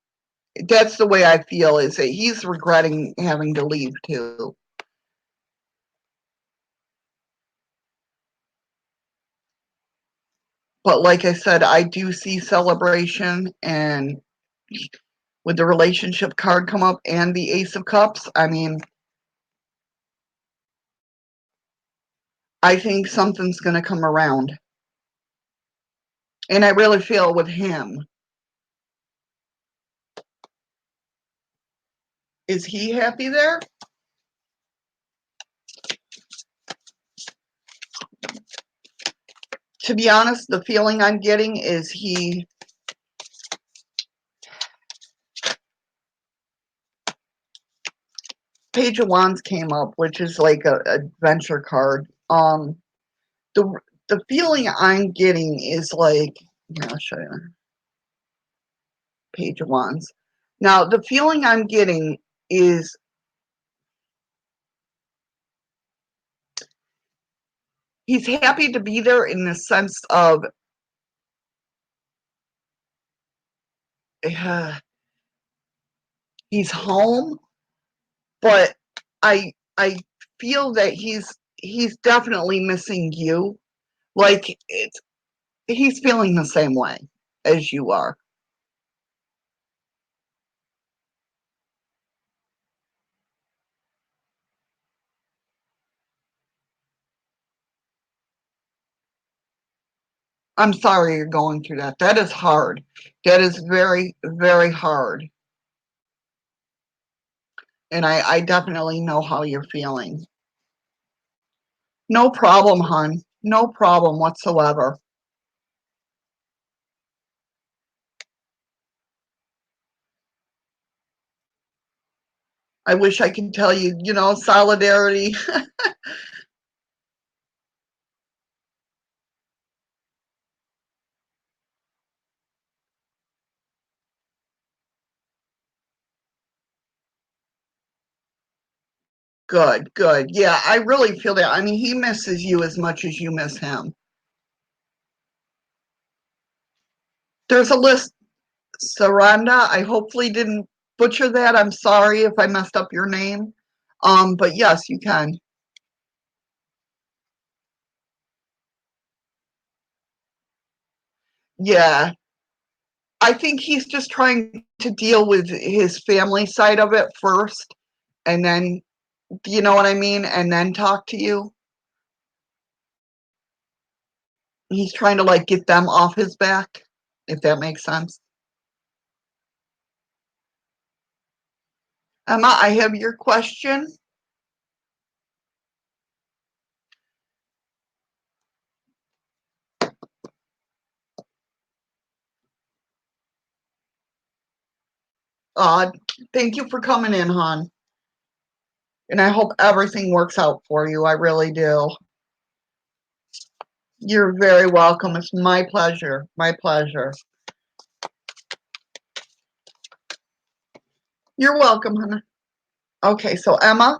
that's the way I feel, is that he's regretting having to leave too. But like I said, I do see celebration, and with the relationship card come up and the Ace of Cups, I mean, I think something's going to come around. And I really feel with him. Is he happy there? To be honest, the feeling I'm getting is Page of Wands came up, which is like a adventure card. The the feeling I'm getting is like, here, I'll show you. Page of Wands. Now, the feeling I'm getting is he's happy to be there in the sense of uh, he's home, but I feel that he's definitely missing you. Like he's feeling the same way as you are. I'm sorry you're going through that. That is hard. That is very, very hard. And I definitely know how you're feeling. No problem, hon. No problem whatsoever. I wish I could tell you, solidarity. Good, good. Yeah, I really feel that. I mean, he misses you as much as you miss him. There's a list, Saranda. I hopefully didn't butcher that. I'm sorry if I messed up your name. But yes, you can. Yeah. I think he's just trying to deal with his family side of it first, and then, you know what I mean? And then talk to you. He's trying to like get them off his back, if that makes sense. Emma, I have your question. Uh, Thank you for coming in, hon. And I hope everything works out for you. I really do. You're very welcome. It's my pleasure. My pleasure. You're welcome, honey. Okay, so Emma,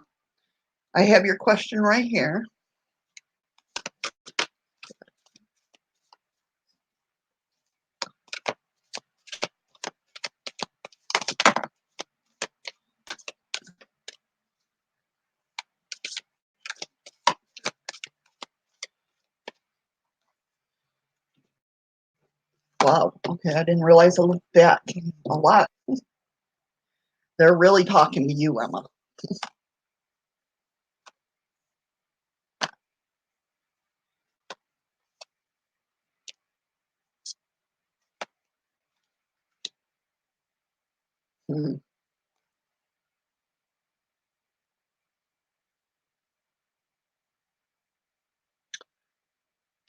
I have your question right here. Wow, okay, I didn't realize that a lot. They're really talking to you, Emma. Hmm.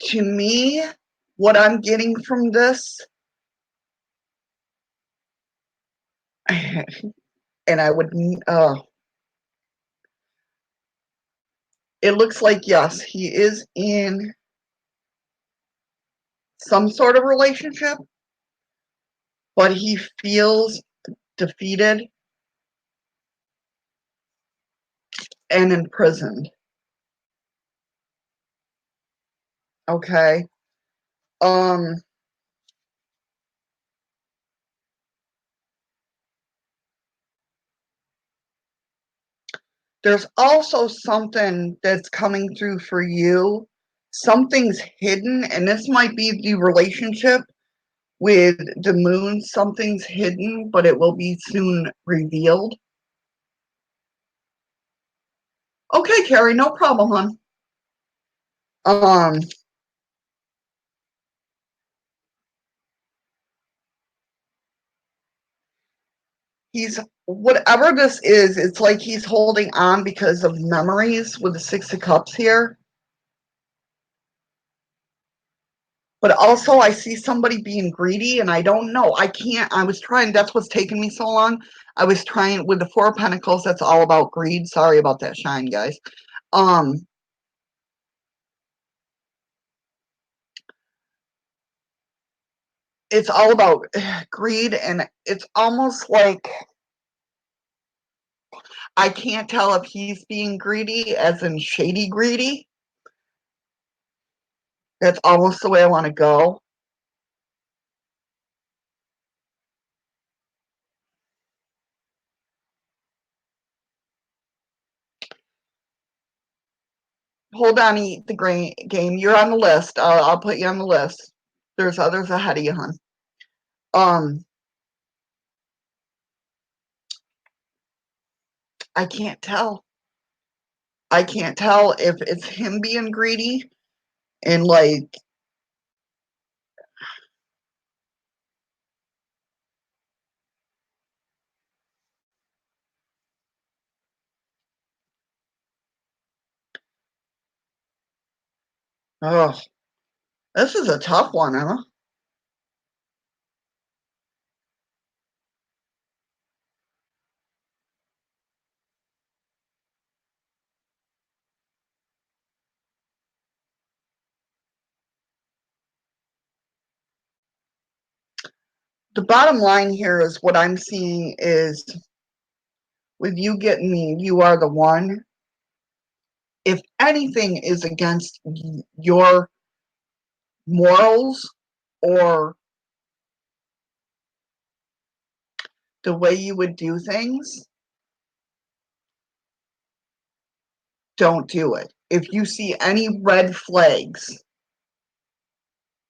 To me, what I'm getting from this, and I would, it looks like, yes, he is in some sort of relationship, but he feels defeated and imprisoned. Okay. Um, there's also something that's coming through for you. Something's hidden, and this might be the relationship with the moon. Something's hidden, but it will be soon revealed. Okay, Carrie, no problem, hon. Um, he's whatever this is, it's like he's holding on because of memories with the Six of Cups here. But also I see somebody being greedy, and I don't know. I was trying, that's what's taken me so long. I was trying with the Four of Pentacles, that's all about greed. Sorry about that shine, guys. Um, it's all about greed, and it's almost like I can't tell if he's being greedy as in shady greedy. That's almost the way I want to go. Hold on, eat the game. You're on the list. I'll put you on the list. There's others ahead of you, hon. Um, I can't tell. I can't tell if it's him being greedy and like, oh, this is a tough one, Emma. The bottom line here is what I'm seeing is with you getting me, you are the one. If anything is against your morals or the way you would do things, don't do it. If you see any red flags,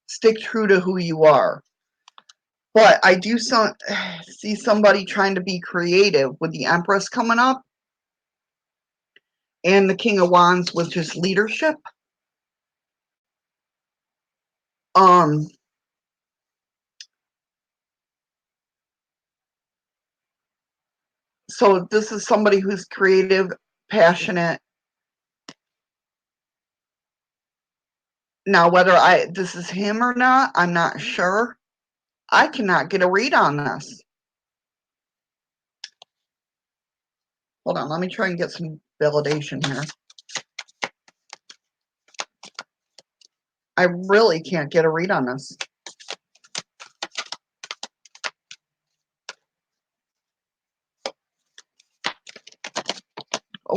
stick true to who you are. But I do see somebody trying to be creative with the Empress coming up and the King of Wands with just leadership. Um, so this is somebody who's creative, passionate. Now, whether this is him or not, I'm not sure. I cannot get a read on this. Hold on, let me try and get some validation here. I really can't get a read on this.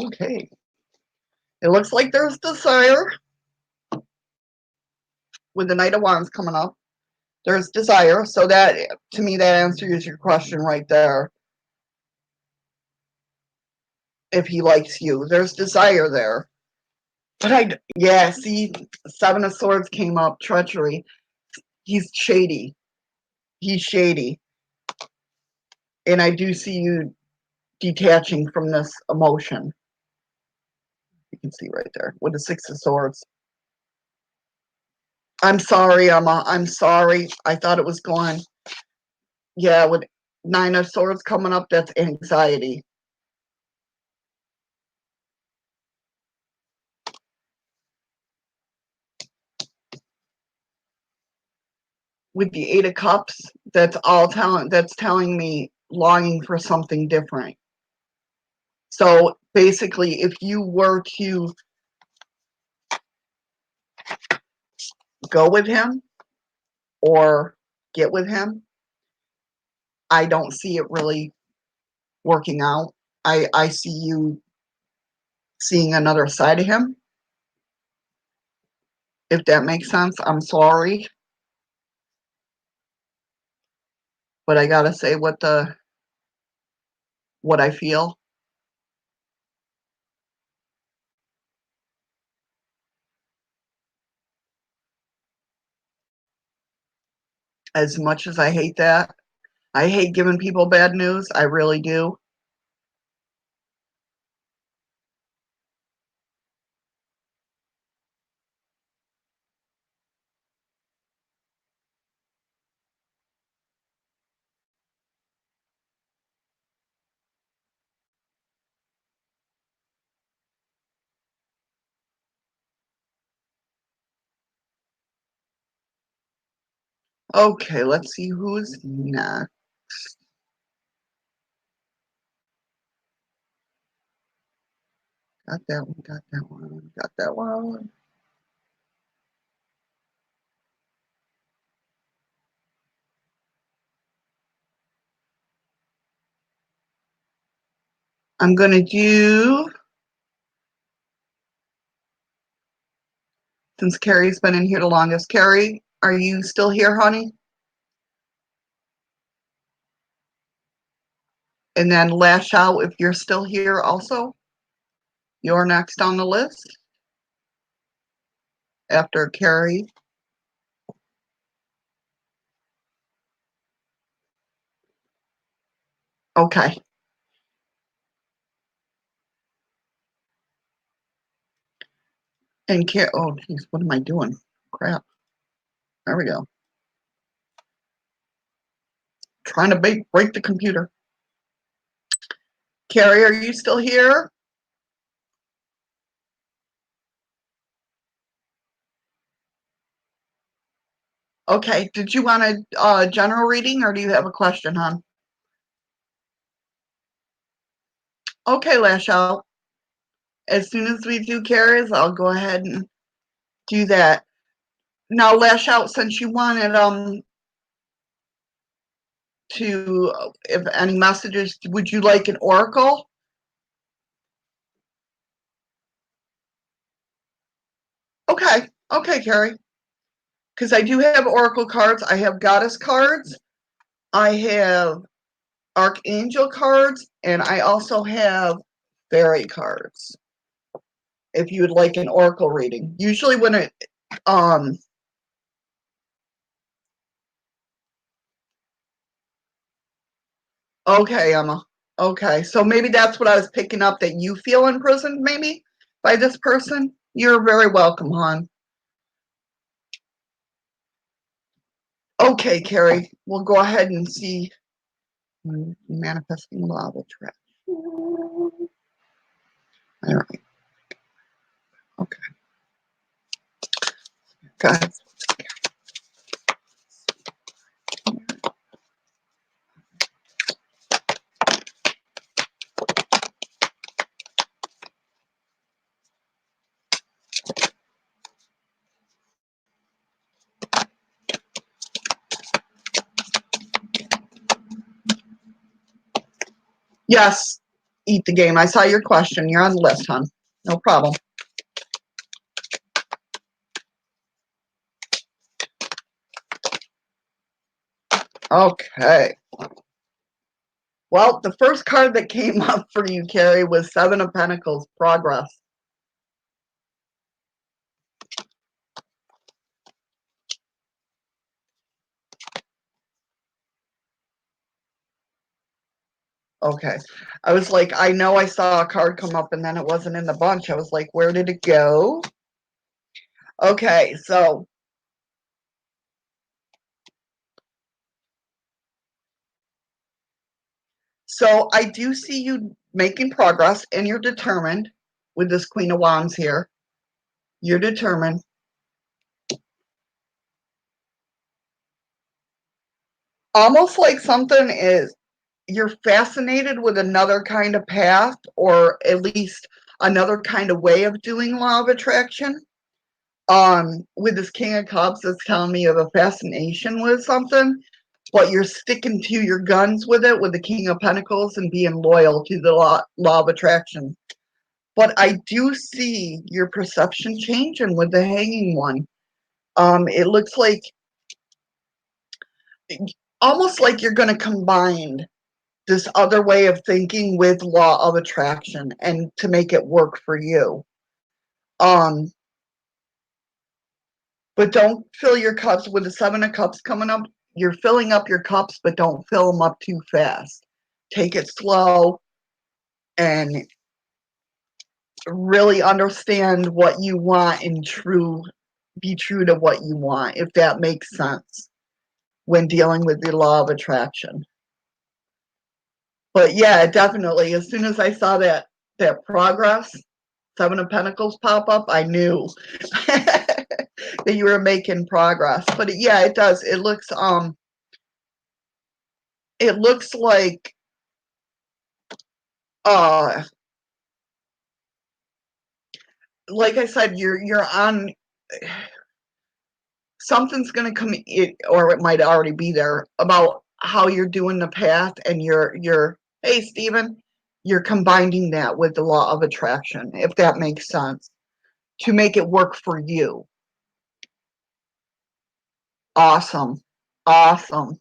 Okay. It looks like there's desire. With the Knight of Wands coming up, there's desire. So that, to me, that answers your question right there. If he likes you, there's desire there. But yeah, see, Seven of Swords came up, treachery. He's shady. He's shady. And I do see you detaching from this emotion. You can see right there with the Six of Swords. I'm sorry, Emma. I'm sorry. I thought it was gone. Yeah, with Nine of Swords coming up, that's anxiety. With the Eight of Cups, that's telling me longing for something different. So basically, if you were to go with him or get with him, I don't see it really working out. I see you seeing another side of him, if that makes sense. I'm sorry, but I gotta say what I feel. As much as I hate that, I hate giving people bad news. I really do. Okay, let's see who's next. Got that one, got that one, got that one. I'm going to do, since Carrie's been in here the longest. Carrie, are you still here, honey? And then Lash Out, if you're still here also. You're next on the list after Carrie. Okay. And oh, geez, what am I doing? Crap. There we go. Trying to break the computer. Carrie, are you still here? Okay. Did you want a general reading or do you have a question, hon? Okay, Lash Out. As soon as we do Carrie's, I'll go ahead and do that. Now, Lash Out, since you wanted to, if any messages, would you like an oracle? Okay. Okay, Carrie. Because I do have oracle cards. I have goddess cards. I have archangel cards, and I also have fairy cards. If you would like an oracle reading, usually when it okay, Emma. Okay, so maybe that's what I was picking up, that you feel imprisoned maybe by this person. You're very welcome, hon. Okay, Carrie, we'll go ahead and see manifesting law of attraction. All right. Okay. Guys. Yes, eat the game. I saw your question. You're on the list, hon. No problem. Okay. Well, the first card that came up for you, Carrie, was Seven of Pentacles, Progress. Okay. I was like, I know I saw a card come up and then it wasn't in the bunch. I was like, where did it go? Okay, so I do see you making progress and you're determined with this Queen of Wands here. You're determined. Almost like something is, you're fascinated with another kind of path, or at least another kind of way of doing law of attraction. With this King of Cups, it's telling me you have a fascination with something, but you're sticking to your guns with it, with the King of Pentacles, and being loyal to the law of attraction. But I do see your perception changing with the Hanging One. It looks like, almost like you're going to combine this other way of thinking with law of attraction and to make it work for you. But don't fill your cups with the Seven of Cups coming up. You're filling up your cups, but don't fill them up too fast. Take it slow and really understand what you want and be true to what you want, if that makes sense when dealing with the law of attraction. But yeah, definitely, as soon as I saw that progress, Seven of Pentacles pop up, I knew that you were making progress. But yeah, it does. It looks like like I said, you're on, something's going to come, or it might already be there, about how you're doing the path, and you're hey, Stephen, you're combining that with the law of attraction, if that makes sense, to make it work for you. Awesome. Awesome.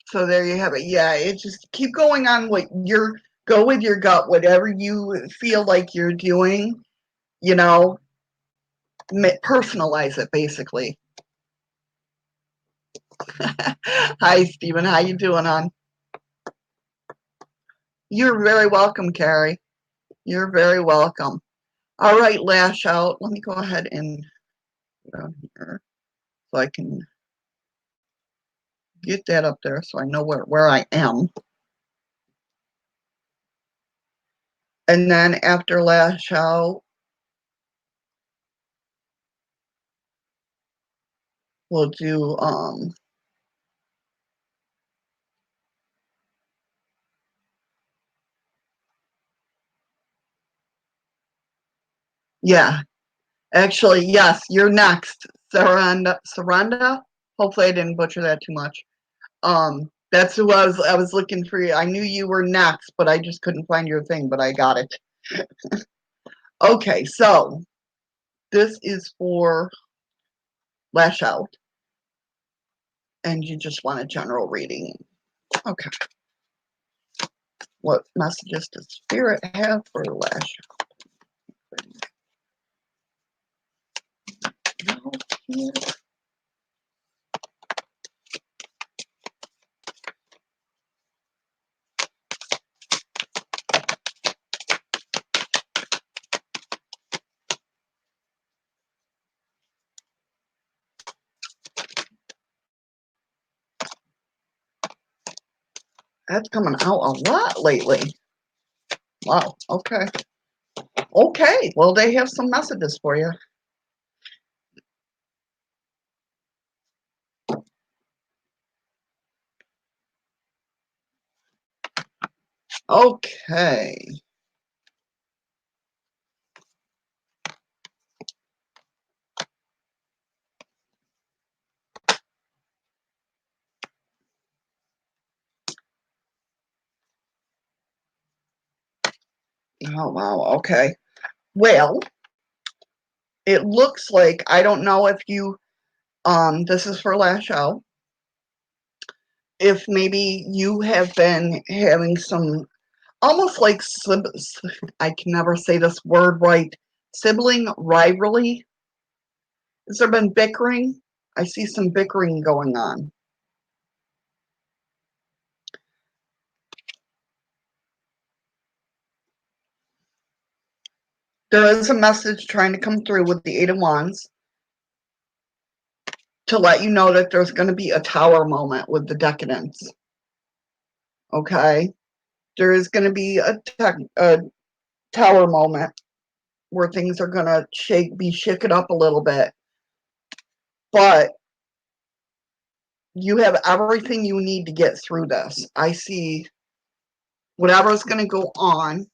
So there you have it. Yeah, it just keep going on go with your gut, whatever you feel like you're doing, you know, personalize it, basically. Hi, Stephen. How you doing, hon? You're very welcome, Carrie. You're very welcome. All right, Lash Out. Let me go ahead and go down here so I can get that up there so I know where I am. And then after Lash Out, we'll do yeah. Actually, yes, you're next. Saranda. Hopefully I didn't butcher that too much. That's who I was looking for you. I knew you were next, but I just couldn't find your thing, but I got it. Okay, so this is for Lash Out, and you just want a general reading. Okay. What messages does Spirit have for Lash Out here? That's coming out a lot lately. Wow, okay. Okay, well, they have some messages for you. Okay. Oh, wow. Okay. Well, it looks like, I don't know if you, this is for last show, if maybe you have been having some almost like, I can never say this word right, sibling rivalry. Has there been bickering? I see some bickering going on. There is a message trying to come through with the Eight of Wands to let you know that there's going to be a tower moment with the decadence. Okay? There is going to be a tower moment where things are going to be shaken up a little bit. But you have everything you need to get through this. I see whatever's going to go on.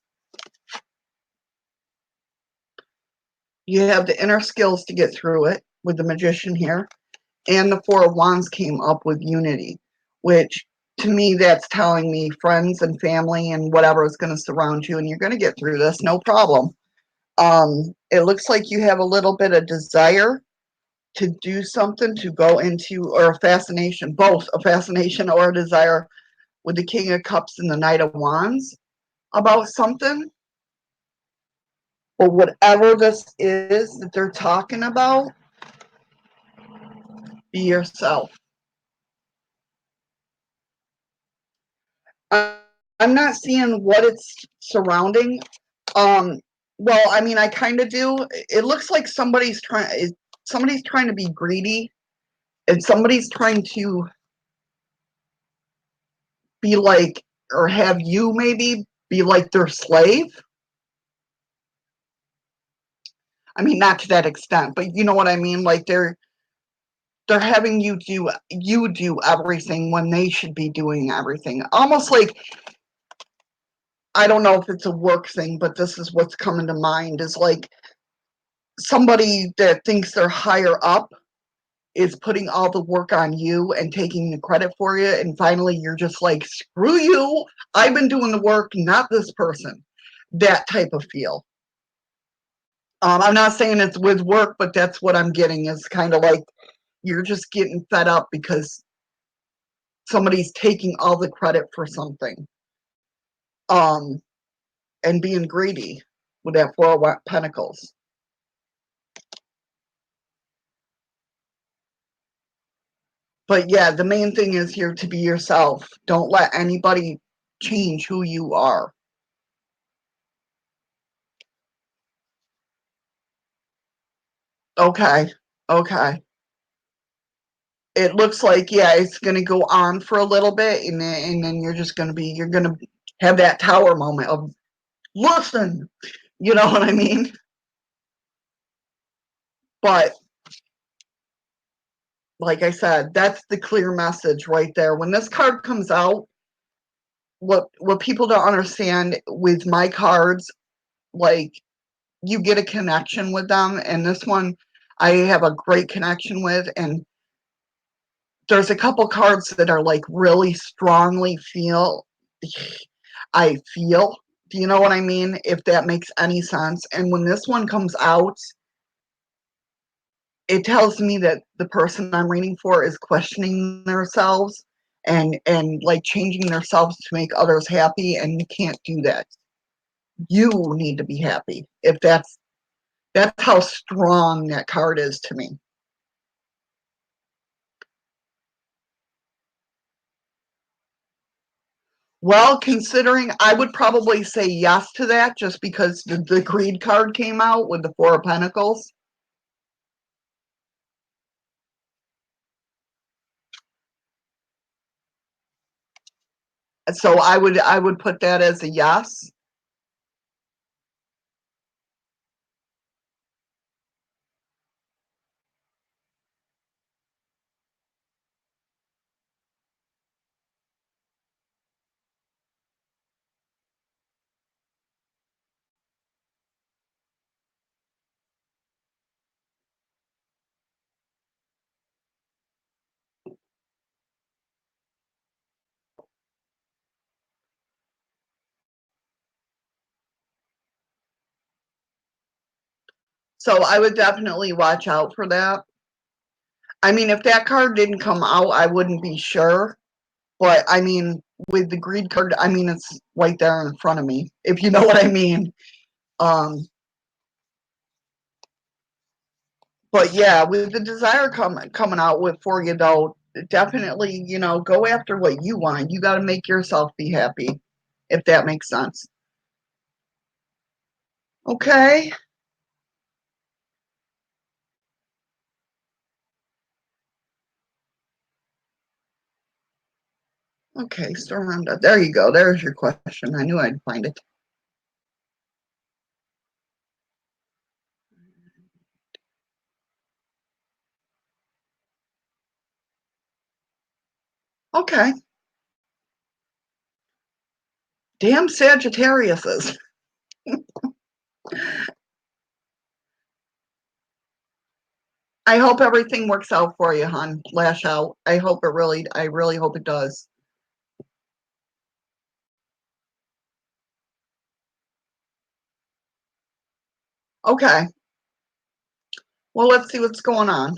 You have the inner skills to get through it with the Magician here. And the Four of Wands came up with unity, which to me, that's telling me friends and family and whatever is going to surround you, and you're going to get through this, no problem. It looks like you have a little bit of desire to do something, to go into, or a fascination, both a fascination or a desire with the King of Cups and the Knight of Wands about something. But whatever this is that they're talking about, be yourself. I'm not seeing what it's surrounding. Um, well, I mean, I kind of do. It looks like somebody's trying to be greedy, and somebody's trying to be like, or have you maybe be like their slave. I mean, not to that extent, but you know what I mean. Like they're having you do everything when they should be doing everything. Almost like, I don't know if it's a work thing, but this is what's coming to mind, is like somebody that thinks they're higher up is putting all the work on you and taking the credit for you, and finally you're just like, screw you, I've been doing the work, not this person. That type of feel. I'm not saying it's with work, but that's what I'm getting, is kind of like you're just getting fed up because somebody's taking all the credit for something, um and being greedy with that Four of Pentacles. But yeah, the main thing is here to be yourself. Don't let anybody change who you are. Okay. Okay. It looks like, yeah, it's going to go on for a little bit, and then you're going to have that tower moment of, listen, you know what I mean? But like I said, that's the clear message right there. When this card comes out, what people don't understand with my cards, like, you get a connection with them, and this one I have a great connection with, and there's a couple cards that are like really strongly I feel. Do you know what I mean? If that makes any sense. And when this one comes out, it tells me that the person I'm reading for is questioning themselves and like changing themselves to make others happy, and you can't do that. You need to be happy. If that's how strong that card is to me. Well, considering, I would probably say yes to that, just because the greed card came out with the Four of Pentacles. So I would put that as a yes. So I would definitely watch out for that. I mean, if that card didn't come out, I wouldn't be sure. But I mean, with the greed card, I mean, it's right there in front of me, if you know what I mean. But yeah, with the desire coming out with for you though, definitely, go after what you want. You got to make yourself be happy, if that makes sense. Okay. Okay, Stormanda. There you go. There's your question. I knew I'd find it. Okay. Damn Sagittariuses. I hope everything works out for you, hon. Lash out. I really hope it does. Okay. Well, let's see what's going on.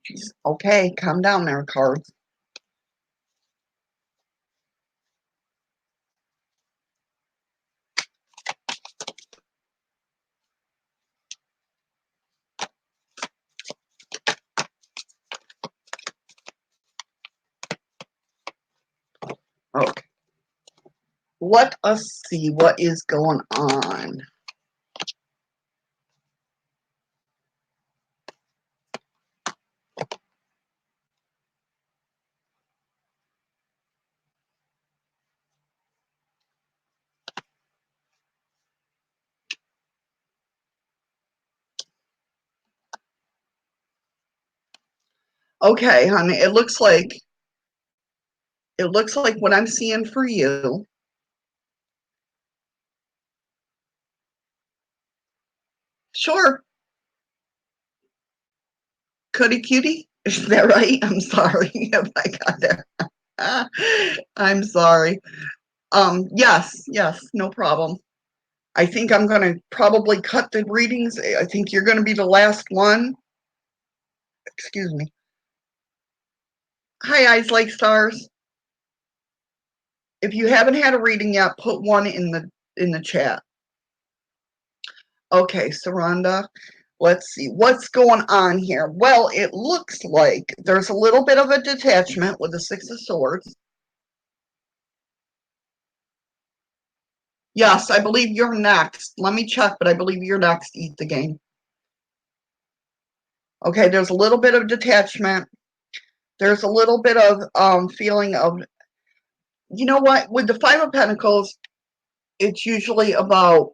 Jeez. Okay, calm down there, cards. Okay. Let us see what is going on. Okay, honey, it looks like what I'm seeing for you. Sure. Cootie cutie? Is that right? I'm sorry if I got that. I'm sorry. Yes, no problem. I think I'm gonna probably cut the readings. I think you're gonna be the last one. Excuse me. Hi, Eyes Like Stars. If you haven't had a reading yet, put one in the chat. Okay, Saranda. Let's see what's going on here. Well, it looks like there's a little bit of a detachment with the Six of Swords. Yes, I believe you're next. Let me check, but I believe you're next. Eat the game. Okay, there's a little bit of detachment. There's a little bit of feeling of, you know what, with the Five of Pentacles, it's usually about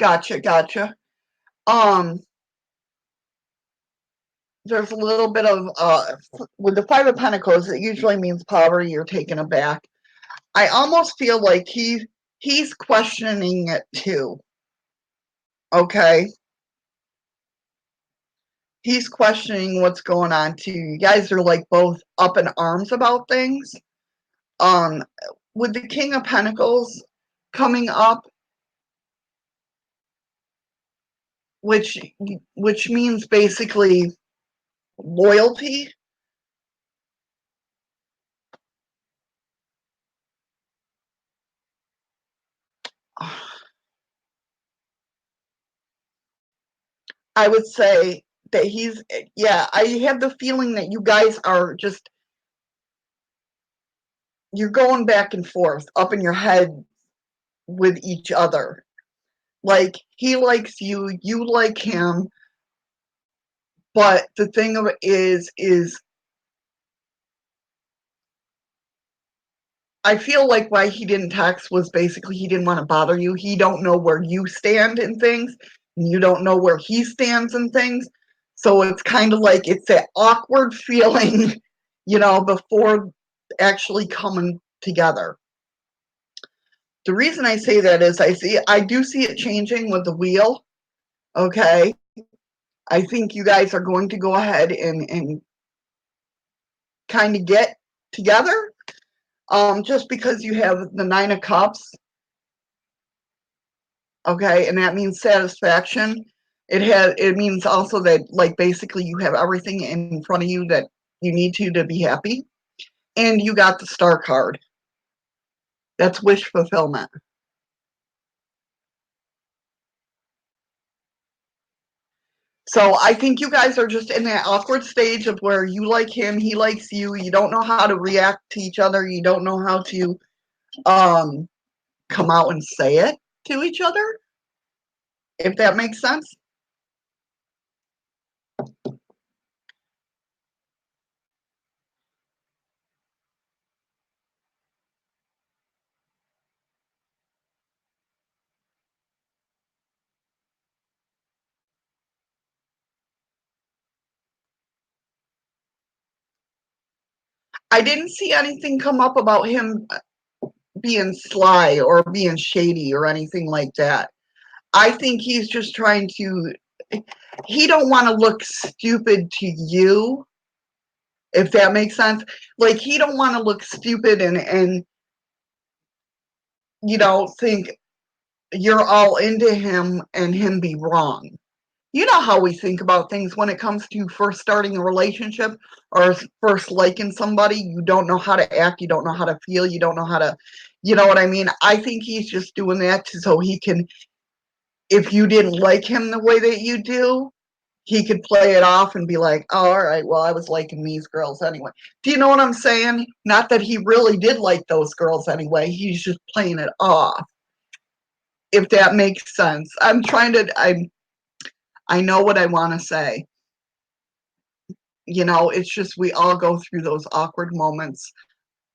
gotcha. Um, there's a little bit of with the Five of Pentacles, it usually means poverty or taken aback. I almost feel like he's questioning it too. Okay. He's questioning what's going on too. You guys are like both up in arms about things. Um, with the King of Pentacles coming up, which which means basically loyalty. I would say that yeah, I have the feeling that you guys are just, you're going back and forth up in your head with each other. Like he likes you, you like him, But the thing of it is I feel like why he didn't text was basically he didn't want to bother you. He don't know where you stand in things, and you don't know where he stands in things. So it's kind of like it's that awkward feeling, before actually coming together. The reason I say that is I do see it changing with the wheel. Okay. I think you guys are going to go ahead and kind of get together. Just because you have the Nine of Cups, okay, and that means satisfaction. It means also that like basically you have everything in front of you that you need to be happy. And you got the Star card. That's wish fulfillment. So I think you guys are just in that awkward stage of where you like him, he likes you, you don't know how to react to each other, you don't know how to um come out and say it to each other, if that makes sense. I didn't see anything come up about him being sly or being shady or anything like that. I think he's just trying to he don't want to look stupid to you, if that makes sense. Like he don't want to look stupid and think you're all into him and him be wrong. You know how we think about things when it comes to first starting a relationship or first liking somebody. You don't know how to act, you don't know how to feel, you don't know how to, you know what I mean? I think he's just doing that so he can, if you didn't like him the way that you do, he could play it off and be like, oh, all right, well, I was liking these girls anyway. Do you know what I'm saying? Not that he really did like those girls anyway. He's just playing it off, if that makes sense. I know what I want to say. It's just we all go through those awkward moments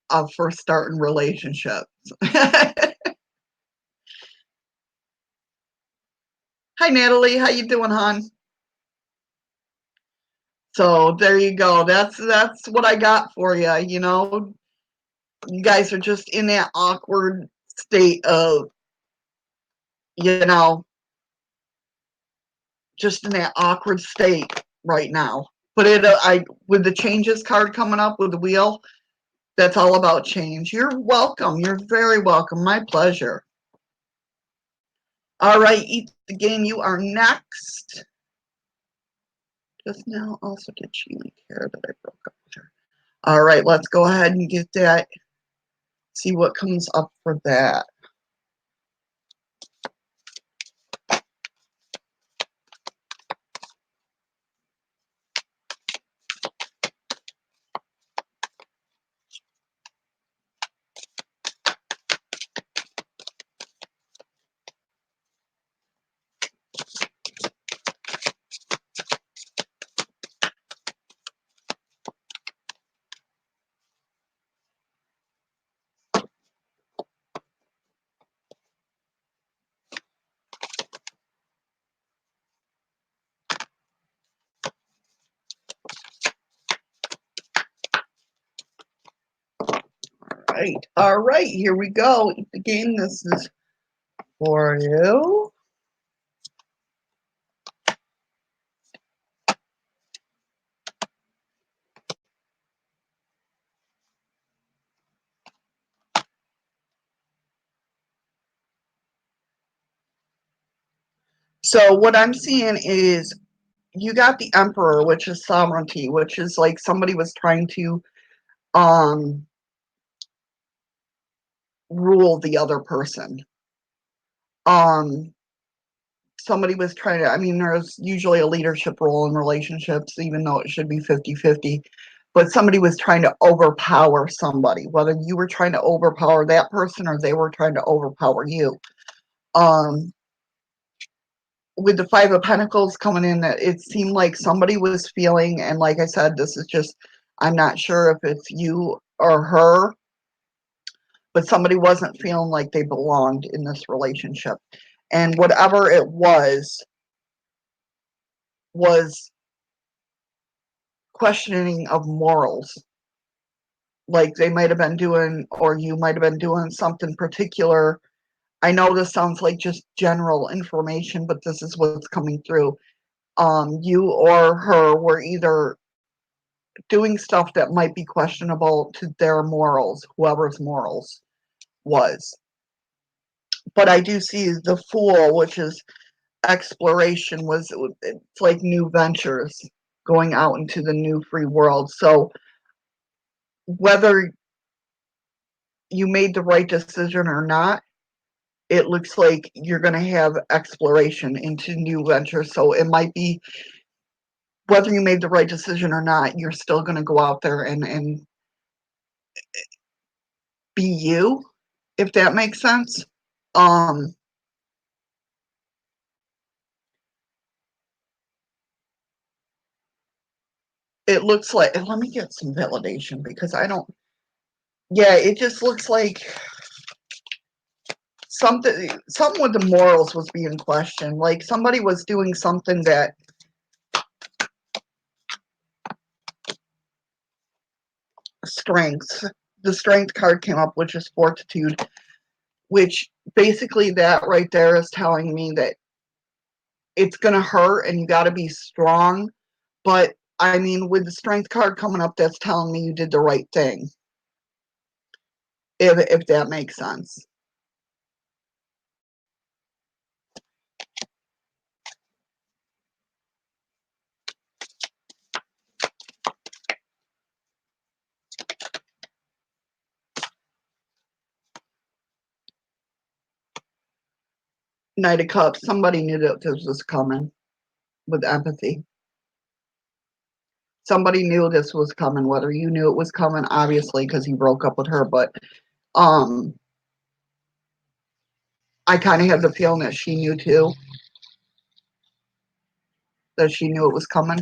of first starting relationships. Hi, Natalie. How you doing, hon? So there you go. That's what I got for you. You guys are just in that awkward state of, you know, just in that awkward state right now. But I with the changes card coming up with the wheel, that's all about change. You're welcome. You're very welcome. My pleasure. All right, eat the game. You are next. Just now, also did she care that I broke up with her? All right, let's go ahead and get that. See what comes up for that. All right, here we go. Eat the game. This is for you. So what I'm seeing is you got the Emperor, which is sovereignty, which is like somebody was trying to um rule the other person. Um Somebody was trying to, I mean, there's usually a leadership role in relationships, even though it should be 50-50. But somebody was trying to overpower somebody, whether you were trying to overpower that person or they were trying to overpower you. Um, with the Five of Pentacles coming in, that it seemed like somebody was feeling, and like I said, this is just, I'm not sure if it's you or her, but somebody wasn't feeling like they belonged in this relationship. And whatever it was questioning of morals. Like they might have been doing, or you might have been doing something particular. I know this sounds like just general information, but this is what's coming through. You or her were either doing stuff that might be questionable to their morals, whoever's morals was. But I do see the Fool, which is exploration, it's like new ventures, going out into the new free world. So whether you made the right decision or not, it looks like you're going to have exploration into new ventures. So it might be, whether you made the right decision or not, you're still going to go out there and be you, if that makes sense. Um, it looks like, and let me get some validation because I don't, yeah, it just looks like something with the morals was being questioned. Like somebody was doing something that, strength, the strength card came up, which is fortitude, which basically that right there is telling me that it's going to hurt and you got to be strong. But I mean, with the strength card coming up, that's telling me you did the right thing, if that makes sense. Knight of Cups, somebody knew that this was coming with empathy. Somebody knew this was coming, whether you knew it was coming, obviously, because he broke up with her. But um, I kind of have the feeling that she knew too, that she knew it was coming.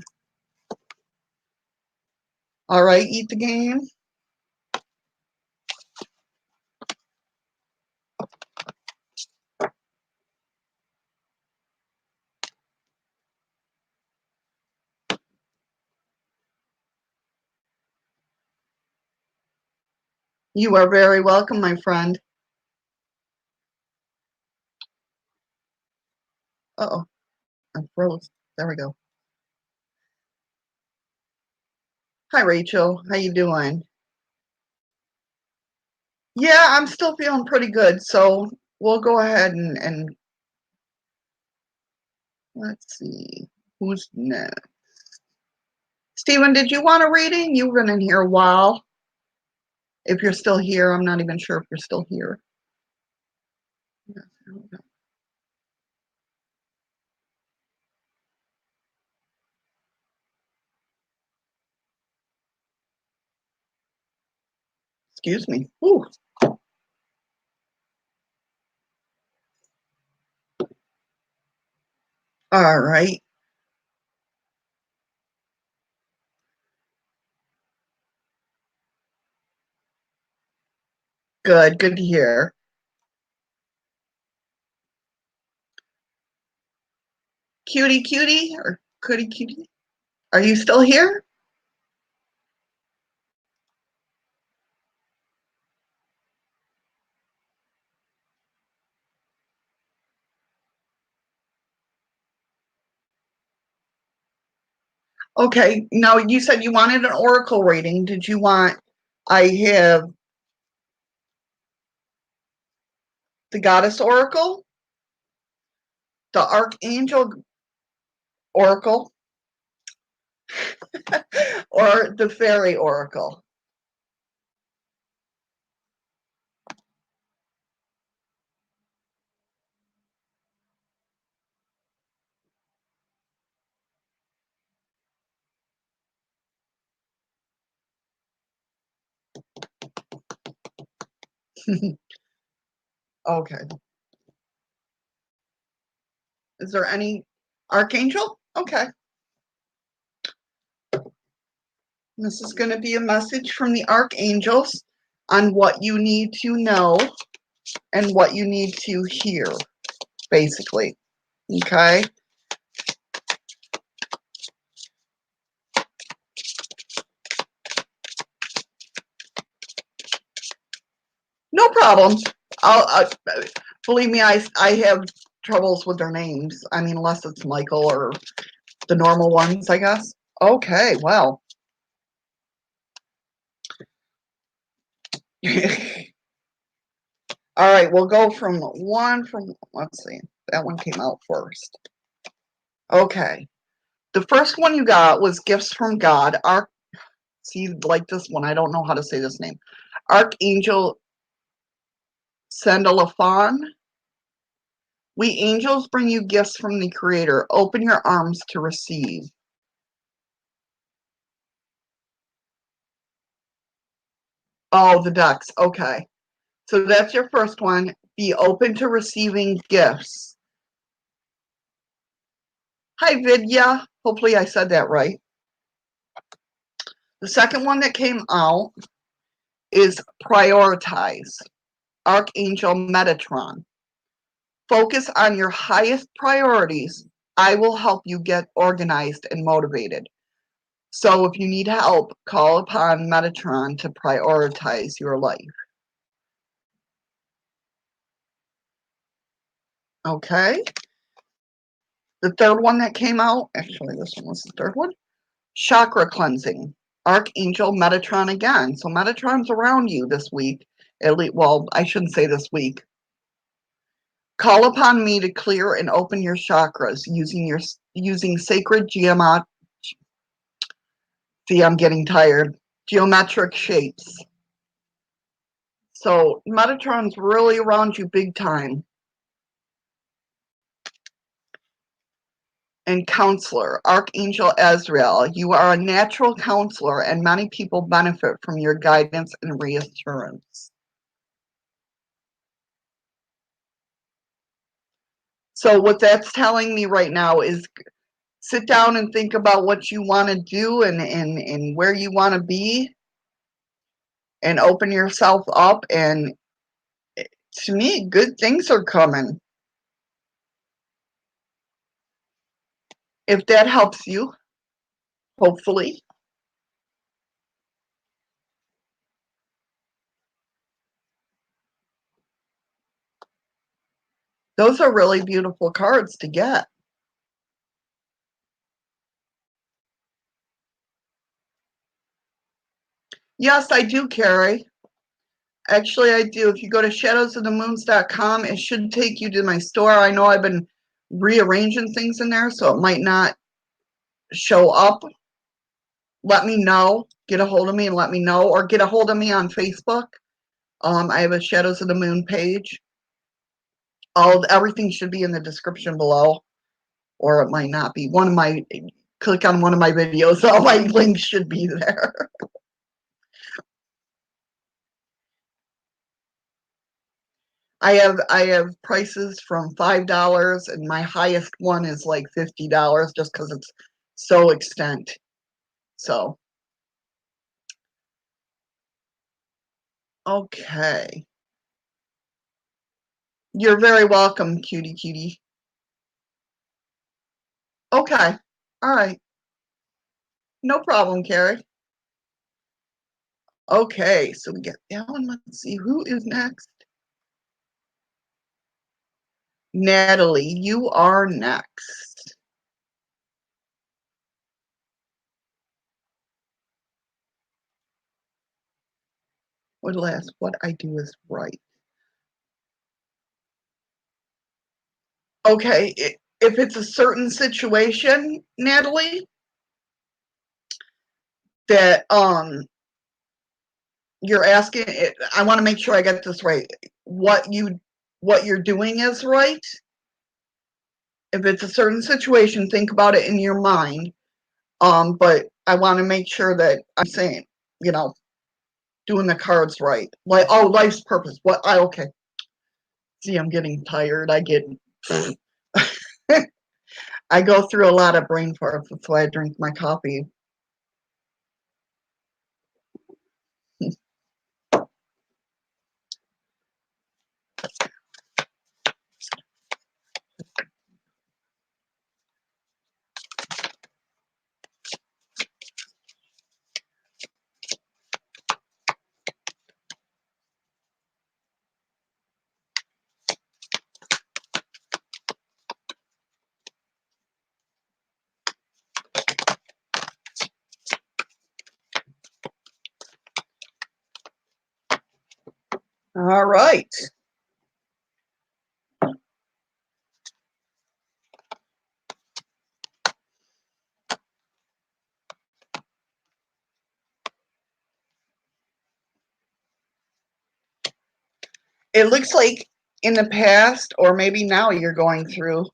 All right, eat the game. You are very welcome, my friend. Uh-oh, I froze. There we go. Hi, Rachel. How you doing? Yeah, I'm still feeling pretty good. So we'll go ahead and let's see. Who's next? Stephen, did you want a reading? You've been in here a while. If you're still here, I'm not even sure if you're still here. Excuse me. Ooh. All right. Good. Good to hear. Cutie cutie or cutie cutie? Are you still here? Okay. Now you said you wanted an oracle reading. Did you want, I have the goddess oracle, the archangel oracle, or the fairy oracle? Okay. Is there any Archangel? Okay. This is going to be a message from the Archangels on what you need to know and what you need to hear, basically. Okay? No problem. Believe me, I have troubles with their names. I mean, unless it's Michael or the normal ones, I guess. Okay, well. All right, we'll go from let's see, that one came out first. Okay. The first one you got was Gifts from God. See, like this one, I don't know how to say this name. Archangel Sandalphon. We angels bring you gifts from the Creator. Open your arms to receive. Oh, the ducks. Okay. So that's your first one. Be open to receiving gifts. Hi, Vidya. Hopefully I said that right. The second one that came out is prioritize. Archangel Metatron. Focus on your highest priorities. I will help you get organized and motivated. So if you need help, call upon Metatron to prioritize your life. Okay. The third one that came out, actually this one was the third one, chakra cleansing. Archangel Metatron again. So Metatron's around you this week. At least, well, I shouldn't say this week. Call upon me to clear and open your chakras using sacred geometry. See, I'm getting tired. Geometric shapes. So Metatron's really around you big time. And counselor, Archangel Azrael. You are a natural counselor, and many people benefit from your guidance and reassurance. So what that's telling me right now is sit down and think about what you want to do and where you want to be, and open yourself up. And to me, good things are coming. If that helps you, hopefully. Those are really beautiful cards to get. Yes, I do, Carrie. Actually, I do. If you go to shadowsofthemoons.com, it should take you to my store. I know I've been rearranging things in there, so it might not show up. Let me know. Get a hold of me and let me know, or get a hold of me on Facebook. I have a Shadows of the Moon page. Everything should be in the description below, or it might not be. Click on one of my videos. All my links should be there. I have prices from $5, and my highest one is like $50, just because it's so extent. So, okay. You're very welcome, cutie cutie. Okay. All right. No problem, Carrie. Okay, so we get that one. Let's see who is next. Natalie, you are next. What I do is right. Okay, if it's a certain situation, Natalie, that you're asking, I want to make sure I get this right. What you're doing is right. If it's a certain situation, think about it in your mind. But I want to make sure that I'm saying, doing the cards right. Like, oh, life's purpose. Okay. See, I'm getting tired. I get I go through a lot of brain farts. That's why I drink my coffee. All right. It looks like in the past, or maybe now you're going through,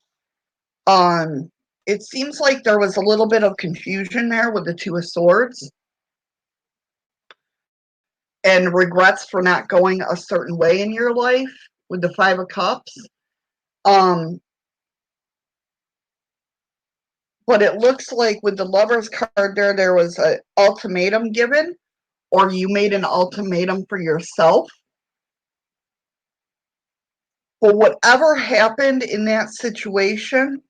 it seems like there was a little bit of confusion there with the Two of Swords and regrets for not going a certain way in your life with the Five of Cups. But it looks like with the Lover's card there was an ultimatum given, or you made an ultimatum for yourself. But whatever happened in that situation,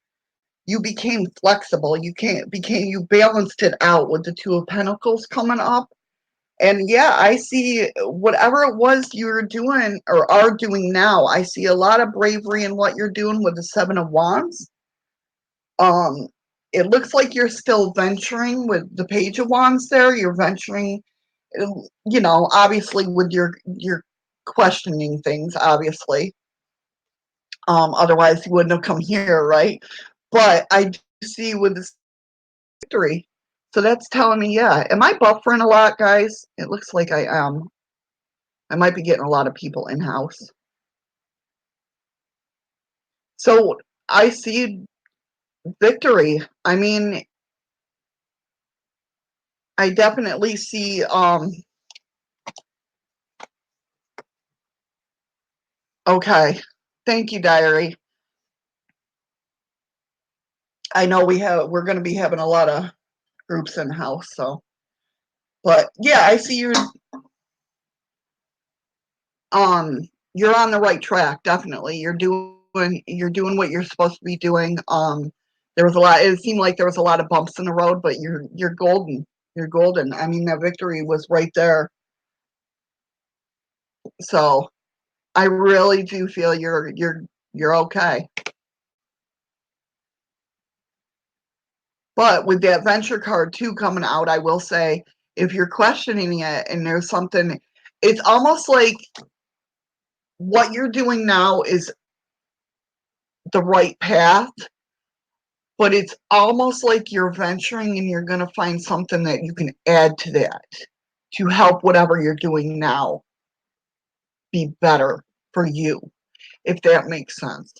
you became flexible. You balanced it out with the Two of Pentacles coming up. And yeah, I see whatever it was you were doing or are doing now. I see a lot of bravery in what you're doing with the Seven of Wands. It looks like you're still venturing with the Page of Wands there. You're venturing, obviously with your questioning things, obviously. Otherwise you wouldn't have come here, right? But I do see with this victory. So that's telling me, yeah. Am I buffering a lot, guys? It looks like I am. I might be getting a lot of people in house. So I see victory. I mean, I definitely see okay. Thank you, diary. I know we're gonna be having a lot of groups in house, so but yeah, I see you're on the right track, definitely. You're doing what you're supposed to be doing. There was a lot it seemed like there was a lot of bumps in the road, but you're golden. You're golden. I mean, that victory was right there. So I really do feel you're okay. But with that venture card too coming out, I will say if you're questioning it and there's something, it's almost like what you're doing now is the right path, but it's almost like you're venturing and you're going to find something that you can add to that to help whatever you're doing now be better for you, if that makes sense.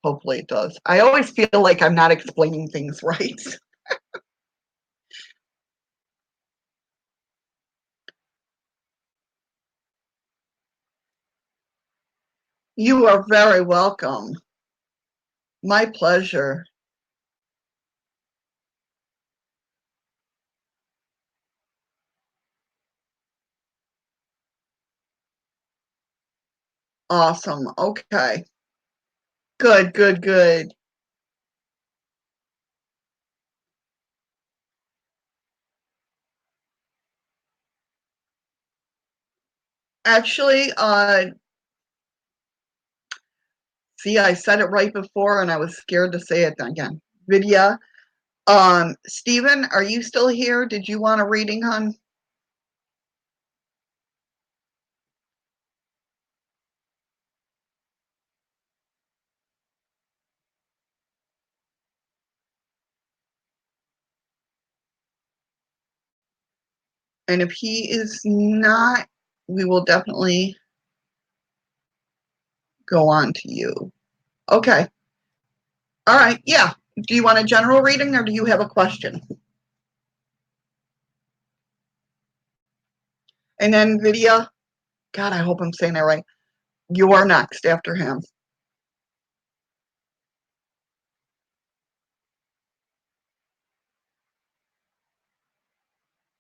Hopefully it does. I always feel like I'm not explaining things right. You are very welcome. My pleasure. Awesome. Okay. Good, good, good. Actually, see, I said it right before and I was scared to say it again. Vidya. Stephen, are you still here? Did you want a reading, hon? And if he is not, we will definitely go on to you. Okay. All right. Yeah. Do you want a general reading or do you have a question? And then Vidya, God, I hope I'm saying that right. You are next after him.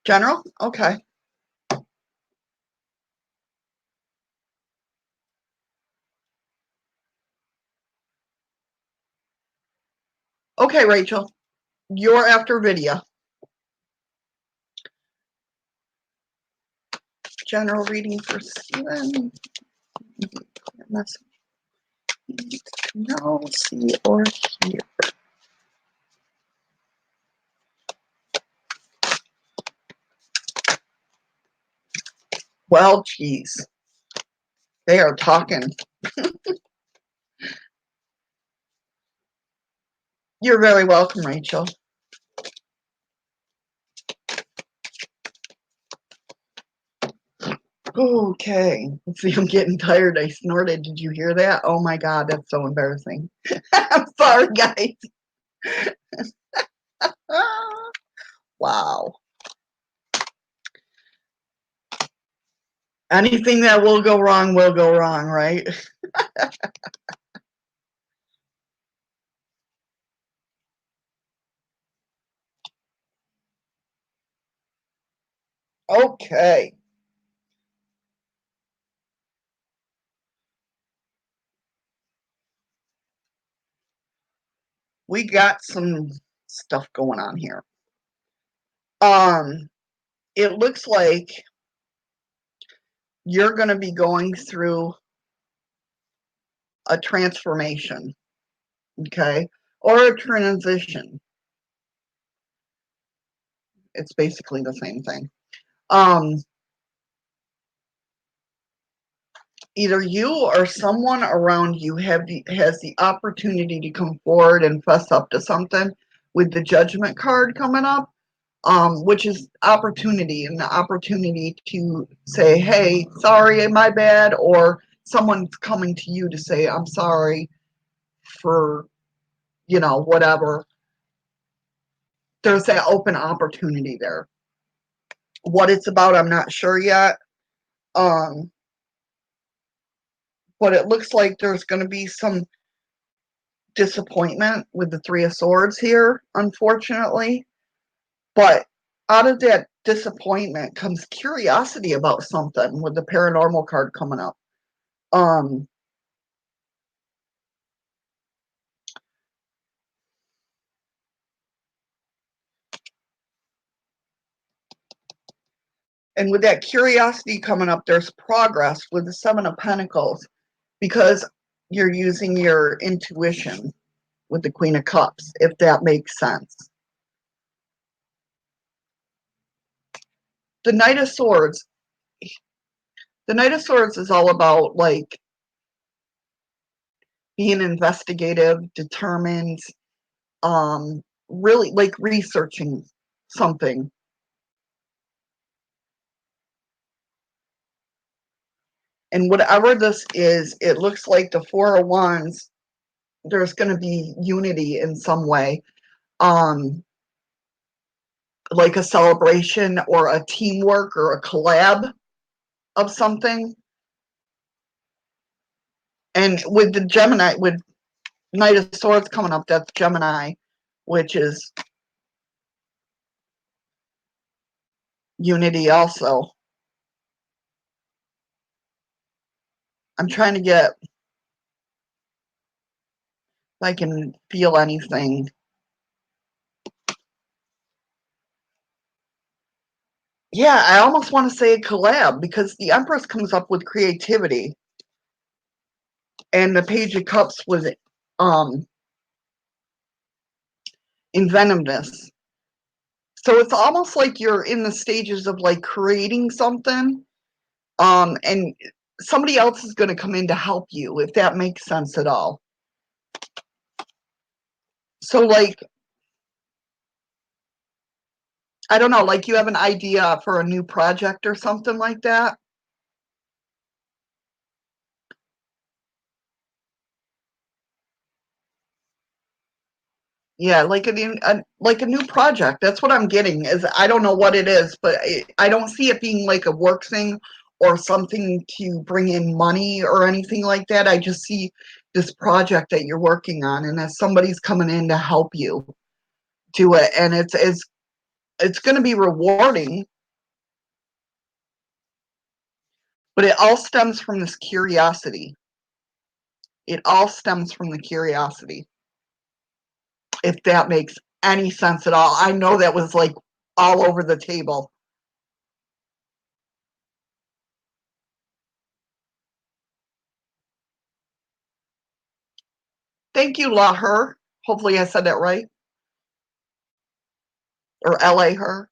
General? Okay. Okay, Rachel. You're after Vidya. General reading for Stephen. No, see or hear. Well, geez. They are talking. You're very welcome, Rachel. Okay. Let's see, I'm getting tired. I snorted. Did you hear that? Oh my God, that's so embarrassing. I'm sorry, guys. Wow. Anything that will go wrong, right? Okay. We got some stuff going on here. It looks like you're going to be going through a transformation, okay? Or a transition. It's basically the same thing. Either you or someone around you has the opportunity to come forward and fess up to something with the judgment card coming up, which is opportunity, and the opportunity to say, hey, sorry, my bad, or someone's coming to you to say, I'm sorry for, whatever. There's that open opportunity there. What it's about, I'm not sure yet. But it looks like there's going to be some disappointment with the Three of Swords here, unfortunately. But out of that disappointment comes curiosity about something with the paranormal card coming up. Um, and with that curiosity coming up, there's progress with the Seven of Pentacles because you're using your intuition with the Queen of Cups, if that makes sense. The Knight of Swords. The Knight of Swords is all about like being investigative, determined, really like researching something. And whatever this is, it looks like the Four of Wands, there's going to be unity in some way, like a celebration or a teamwork or a collab of something. And with the Gemini, with Knight of Swords coming up, that's Gemini, which is unity also. I'm trying to get, if I can feel anything. Yeah, I almost want to say a collab because the Empress comes up with creativity and the Page of Cups with inventiveness. So it's almost like you're in the stages of like creating something, and somebody else is going to come in to help you, if that makes sense at all. So like, I don't know, like you have an idea for a new project or something like that. Yeah, like a new project. That's what I'm getting. Is I don't know what it is, but I don't see it being like a work thing or something to bring in money or anything like that. I just see this project that you're working on, and that somebody's coming in to help you do it, and it's going to be rewarding. But it all stems from this curiosity. It all stems from the curiosity. If that makes any sense at all. I know that was like all over the table. Thank you, La Her. Hopefully I said that right. Or LA Her.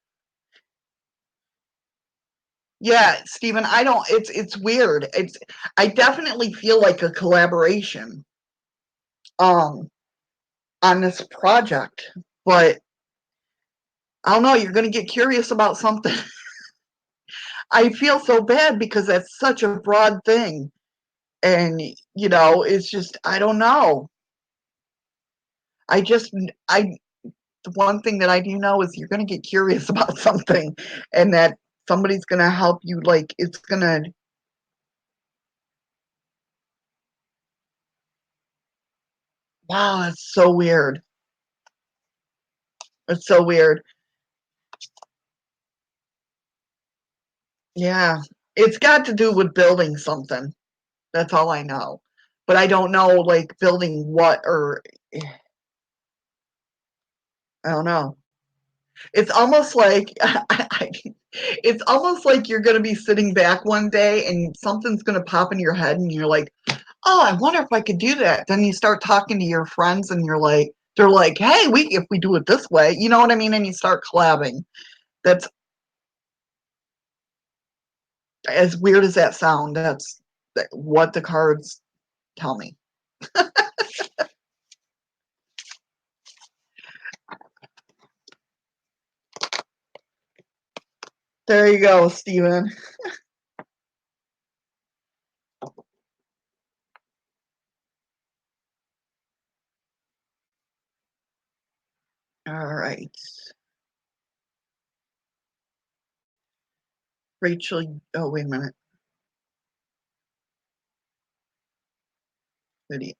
Yeah, Stephen, I don't it's weird. I definitely feel like a collaboration um on this project, but I don't know, you're gonna get curious about something. I feel so bad because that's such a broad thing. And it's just I don't know. I just I The one thing that I do know is you're gonna get curious about something and that somebody's gonna help you, like, it's gonna wow, that's so weird. It's so weird. Yeah. It's got to do with building something. That's all I know. But I don't know, like, building what or I don't know. It's almost like it's almost like you're gonna be sitting back one day and something's gonna pop in your head and you're like, "Oh, I wonder if I could do that." Then you start talking to your friends and they're like, "Hey, we if we do it this way," you know what I mean? And you start collabing. That's as weird as that sound. That's what the cards tell me. There you go, Steven. All right. Rachel, oh, wait a minute. Lydia,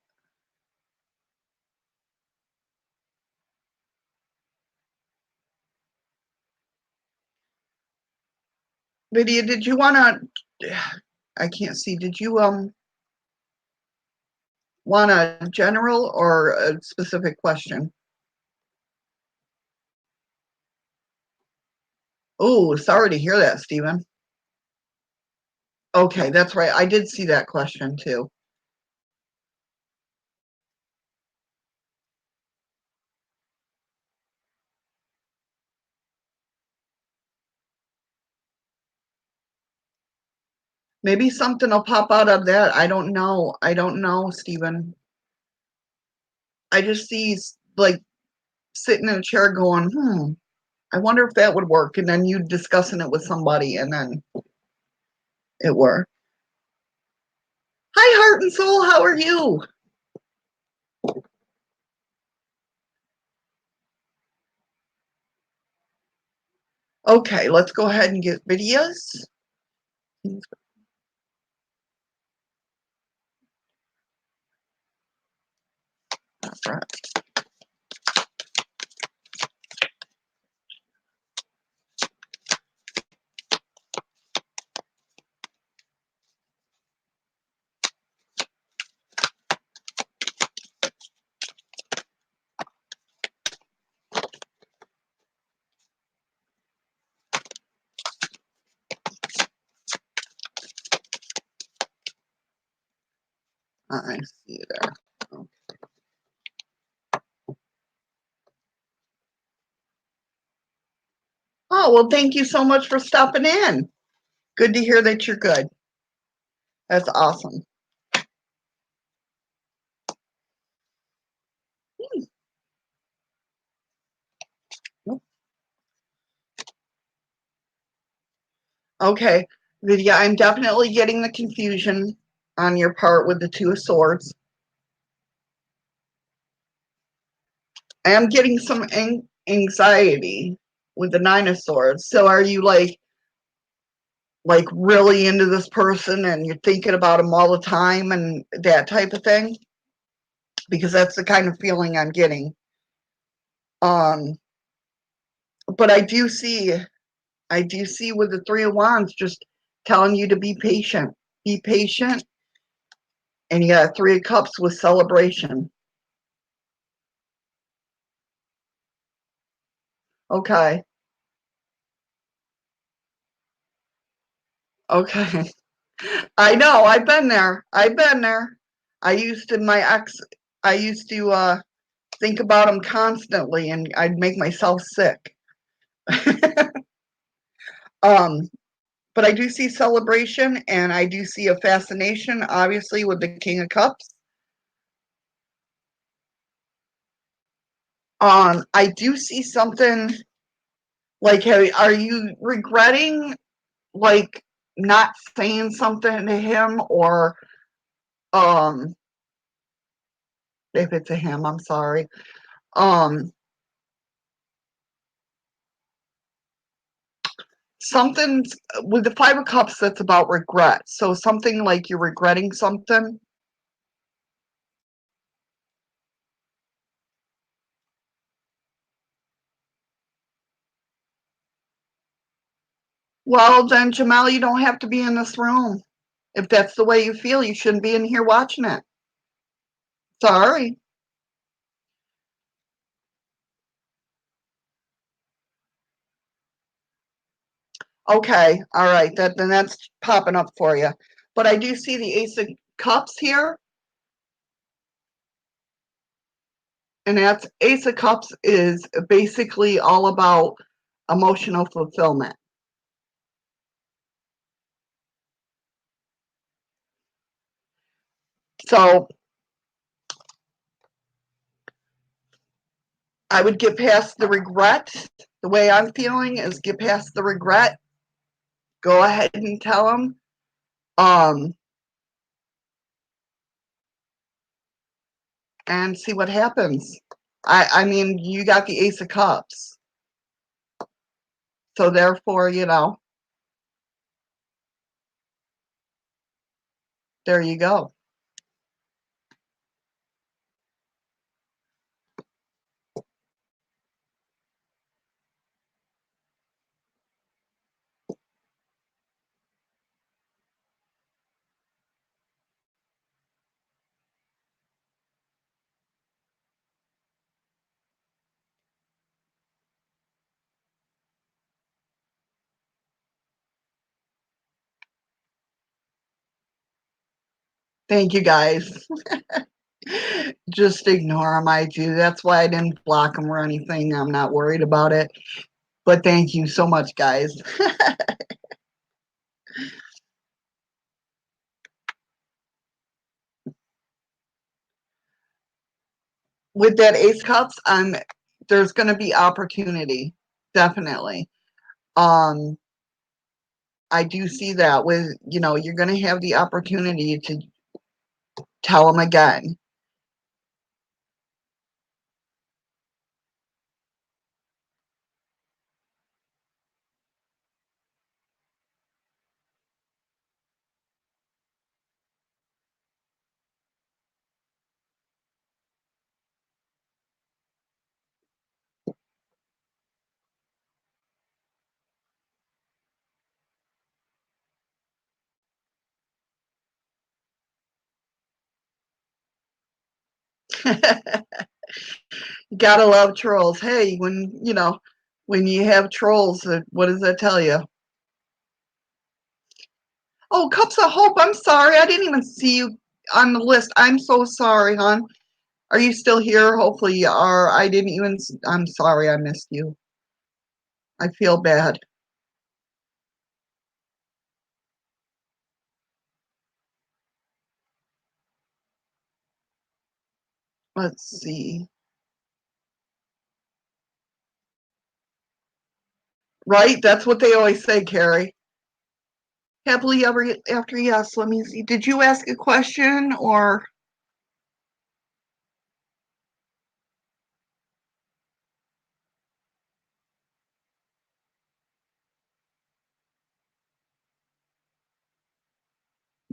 Lydia, did you wanna I can't see. Did you want a general or a specific question? Oh, sorry to hear that, Stephen. Okay, that's right. I did see that question too. Maybe something will pop out of that. I don't know. I don't know, Stephen. I just see like sitting in a chair going, I wonder if that would work. And then you discussing it with somebody and then it worked. Hi, Heart and Soul. How are you? Okay, let's go ahead and get videos. All right. I see there. Oh, well, thank you so much for stopping in. Good to hear that you're good. That's awesome. Okay, Vidya, I'm definitely getting the confusion on your part with the Two of Swords. I am getting some anxiety with the Nine of Swords. So are you like really into this person and you're thinking about them all the time and that type of thing? Because that's the kind of feeling I'm getting. But I do see with the Three of Wands just telling you to be patient. Be patient. And you got Three of Cups with celebration. Okay. Okay. I know. I've been there. I've been there. I used to think about him constantly and I'd make myself sick. um, but I do see celebration and I do see a fascination, obviously, with the King of Cups. I do see something like, are you regretting like not saying something to him, or um if it's a him, I'm sorry. Um Something with the Five of Cups that's about regret. So something like you're regretting something. Well, then, Jamal, you don't have to be in this room. If that's the way you feel, you shouldn't be in here watching it. Sorry. Okay, all right. Then that's popping up for you. But I do see the Ace of Cups here, and that's Ace of Cups is basically all about emotional fulfillment. So I would get past the regret. The way I'm feeling is get past the regret. Go ahead and tell them. Um, and see what happens. I mean, you got the Ace of Cups. So therefore, there you go. Thank you guys. Just ignore them. I do. That's why I didn't block them or anything. I'm not worried about it. But thank you so much, guys. With that Ace Cups, there's going to be opportunity, definitely. Um, I do see that with you're going to have the opportunity to tell them again. Gotta love trolls. Hey, when you have trolls, what does that tell you? Oh, Cups of Hope. I'm sorry. I didn't even see you on the list. I'm so sorry, hon. Are you still here? Hopefully you are. I didn't even. I'm sorry I missed you. I feel bad. Let's see. Right? That's what they always say, Carrie. Happily ever after, yes. Let me see. Did you ask a question or?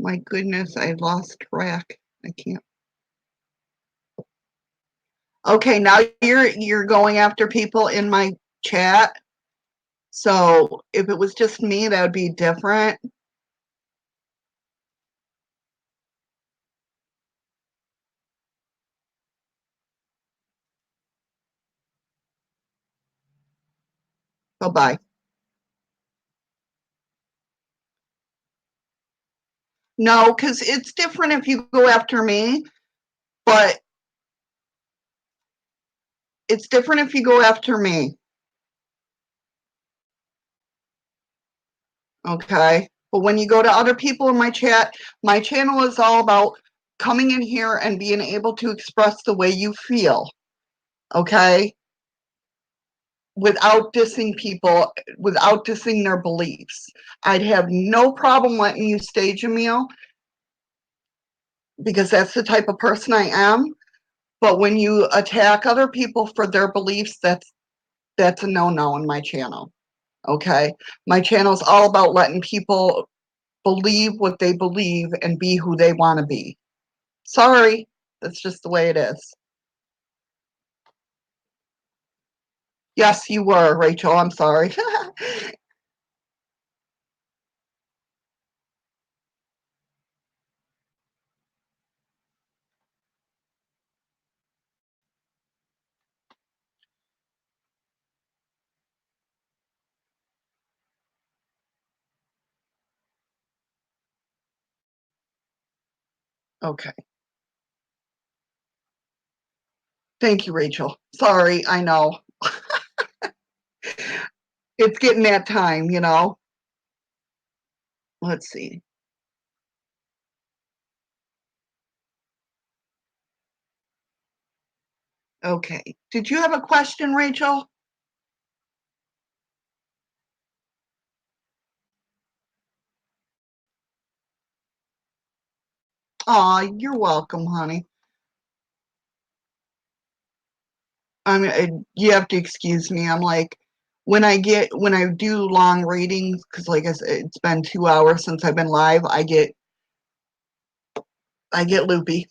My goodness, I lost track. I can't. Okay, now you're going after people in my chat. So if it was just me, that would be different. Bye-bye. No, because it's different if you go after me, but it's different if you go after me. Okay. But when you go to other people in my channel is all about coming in here and being able to express the way you feel. Okay. Without dissing people, without dissing their beliefs. I'd have no problem letting you stage a meal because that's the type of person I am. But when you attack other people for their beliefs, that's a no-no in my channel. Okay? My channel is all about letting people believe what they believe and be who they want to be. Sorry, that's just the way it is. Yes, you were, Rachel. I'm sorry. Okay. Thank you, Rachel. Sorry, I know. It's getting that time, you know. Let's see. Okay. Did you have a question, Rachel? Aw, you're welcome, honey. I mean, you have to excuse me. I'm like, when I do long readings, because like I said, it's been 2 hours since I've been live, I get loopy.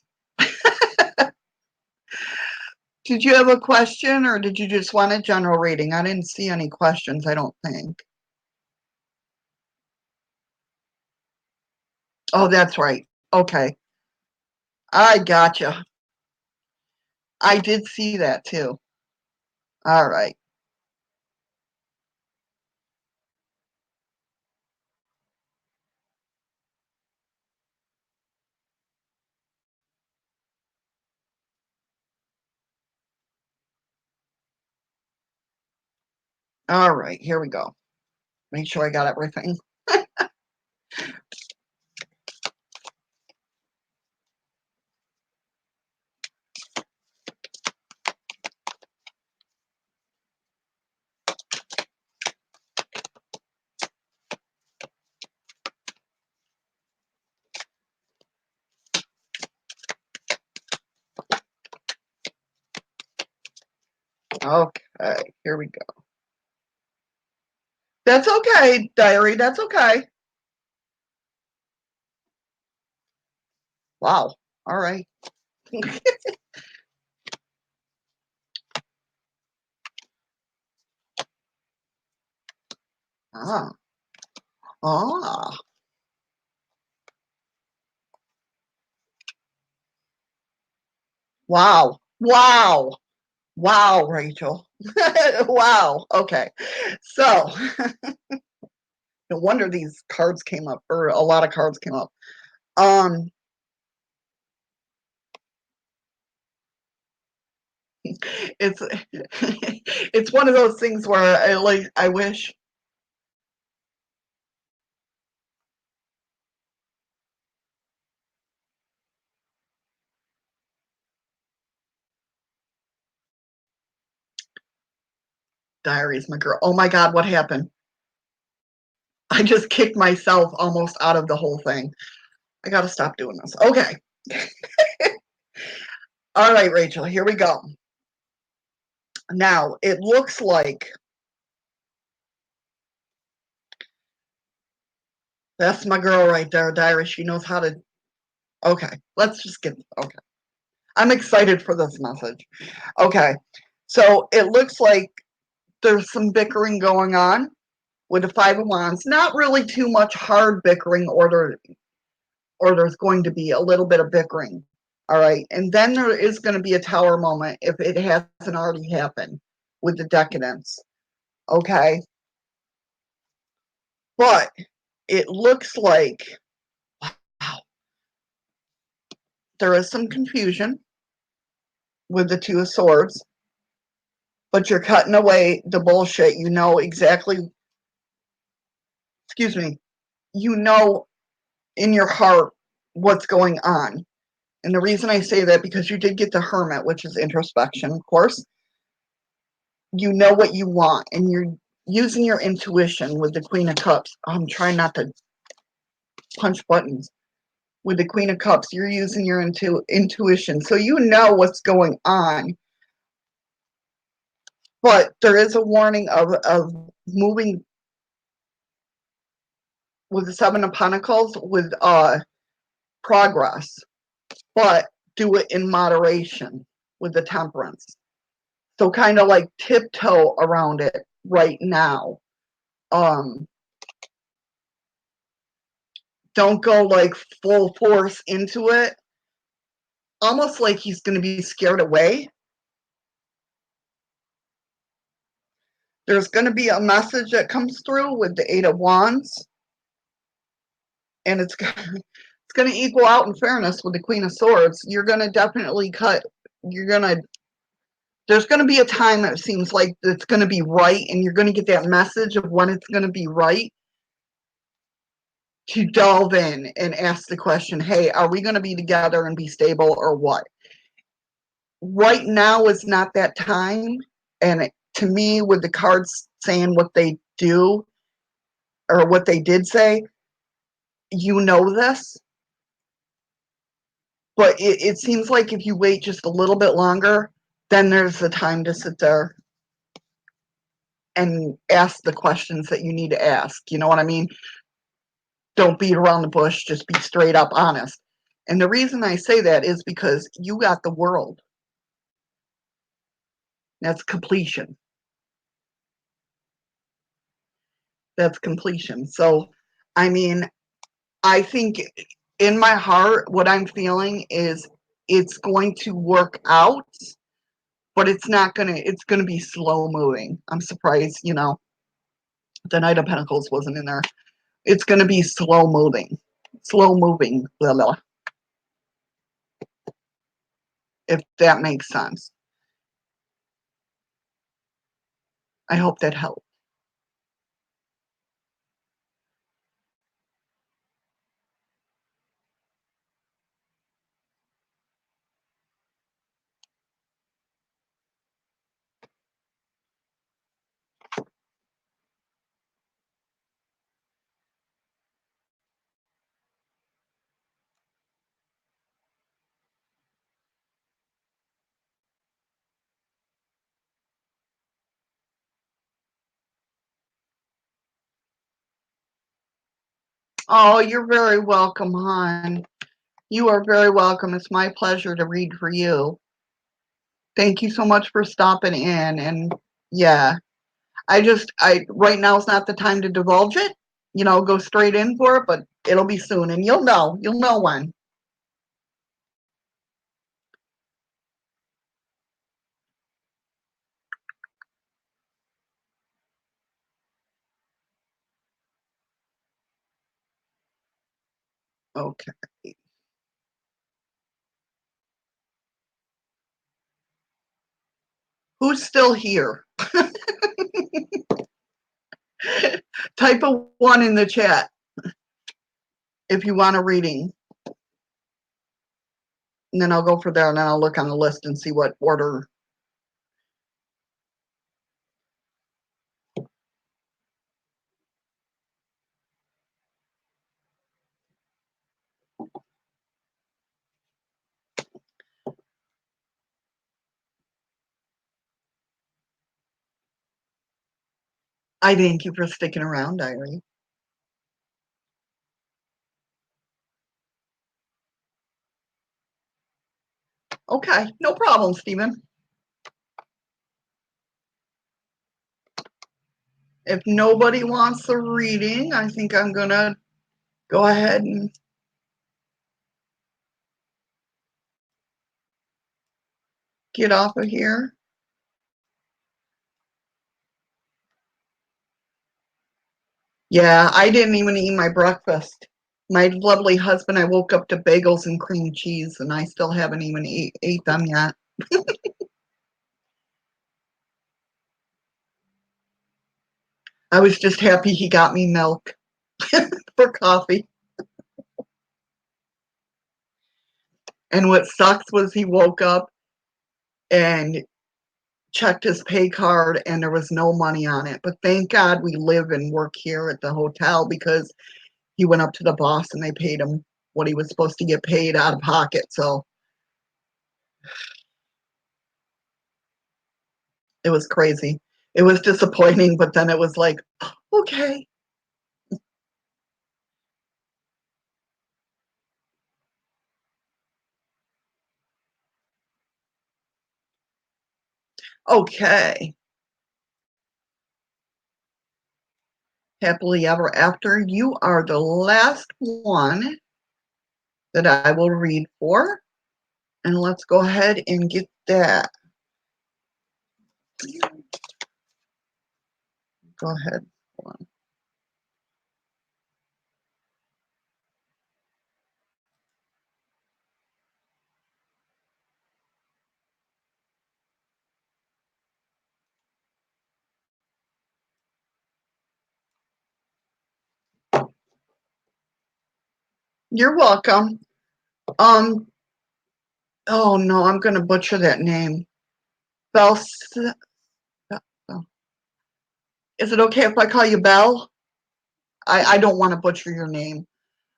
Did you have a question or did you just want a general reading? I didn't see any questions, I don't think. Oh, that's right. Okay. I gotcha. I did see that too. All right. All right. Here we go. Make sure I got everything. Okay. Here we go. That's okay, diary. That's okay. Wow. All right. Ah. Ah. Wow. Wow. Wow, Rachel. Wow. Okay. So, no wonder these cards came up, or a lot of cards came up. Um, it's it's one of those things where I wish diaries, my girl. Oh my God, what happened? I just kicked myself almost out of the whole thing. I got to stop doing this. Okay. All right, Rachel, here we go. Now, it looks like That's my girl right there, Dyra. She knows how to. Okay, let's just get. Okay. I'm excited for this message. Okay, so it looks like there's some bickering going on with the Five of Wands. Not really too much hard bickering, or there's going to be a little bit of bickering. All right, and then there is going to be a Tower moment if it hasn't already happened with the Decadence. Okay, but it looks like, wow, there is some confusion with the Two of Swords, but you're cutting away the bullshit. You know exactly, excuse me, you know in your heart what's going on. And the reason I say that, because you did get the Hermit, which is introspection, of course. You know what you want, and you're using your intuition with the Queen of Cups. I'm trying not to punch buttons. With the Queen of Cups, you're using your intuition. So you know what's going on. But there is a warning of moving with the Seven of Pentacles with progress, but do it in moderation with the Temperance. So kind of like tiptoe around it right now. Don't go like full force into it. Almost like he's going to be scared away. There's going to be a message that comes through with the Eight of Wands. And it's going to equal out in fairness with the Queen of Swords. You're going to definitely there's going to be a time that seems like it's going to be right, and you're going to get that message of when it's going to be right to delve in and ask the question, hey, are we going to be together and be stable, or what? Right now is not that time. And to me, with the cards saying what they do, or what they did say, you know this. But it seems like if you wait just a little bit longer, then there's the time to sit there and ask the questions that you need to ask. You know what I mean? Don't beat around the bush, just be straight up honest. And the reason I say that is because you got the World. That's completion. That's completion. So, I mean, I think in my heart, what I'm feeling is it's going to work out, but it's gonna be slow moving. I'm surprised, the Knight of Pentacles wasn't in there. It's gonna be slow moving. Slow moving, blah, blah, if that makes sense. I hope that helped. Oh, you're very welcome, hon. You are very welcome. It's my pleasure to read for you. Thank you so much for stopping in. And yeah, I right now is not the time to divulge it. Go straight in for it, but it'll be soon, and you'll know. You'll know when. Okay. Who's still here? Type a 1 in the chat if you want a reading. And then I'll go for there, and then I'll look on the list and see what order. I thank you for sticking around, Diary. Okay, no problem, Stephen. If nobody wants the reading, I think I'm gonna go ahead and get off of here. Yeah, I didn't even eat my breakfast. My lovely husband, I woke up to bagels and cream cheese, and I still haven't even ate them yet. I was just happy he got me milk for coffee. And what sucks was he woke up and checked his pay card and there was no money on it. But thank God we live and work here at the hotel, because he went up to the boss and they paid him what he was supposed to get paid out of pocket. So it was crazy. It was disappointing, but then it was like, okay. Okay. Happily ever after. You are the last one that I will read for. And let's go ahead and get that. Go ahead. Hold on. You're welcome. Oh no, I'm gonna butcher that name. Bell. Is it okay if I call you Belle? I don't want to butcher your name.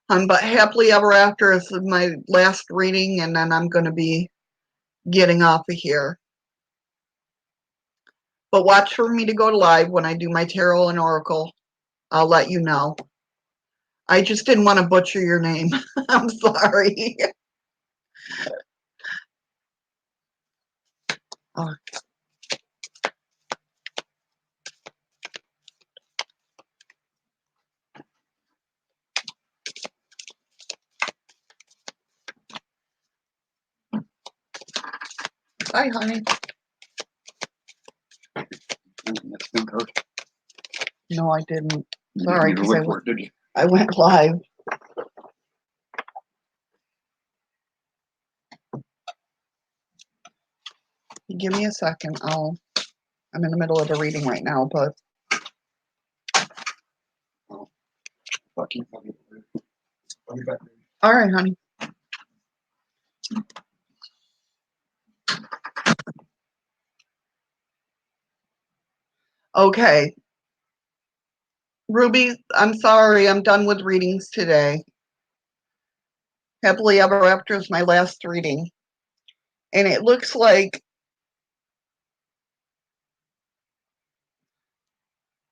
But Happily Ever After is my last reading, and then I'm going to be getting off of here. But watch for me to go live when I do my tarot and oracle. I'll let you know. I just didn't want to butcher your name. I'm sorry. Oh, hi, honey. No, I didn't. Sorry, because I went live. Give me a second. I'm in the middle of a reading right now, but. All right, honey. Okay. Ruby, I'm sorry. I'm done with readings today. Happily Ever After is my last reading. And it looks like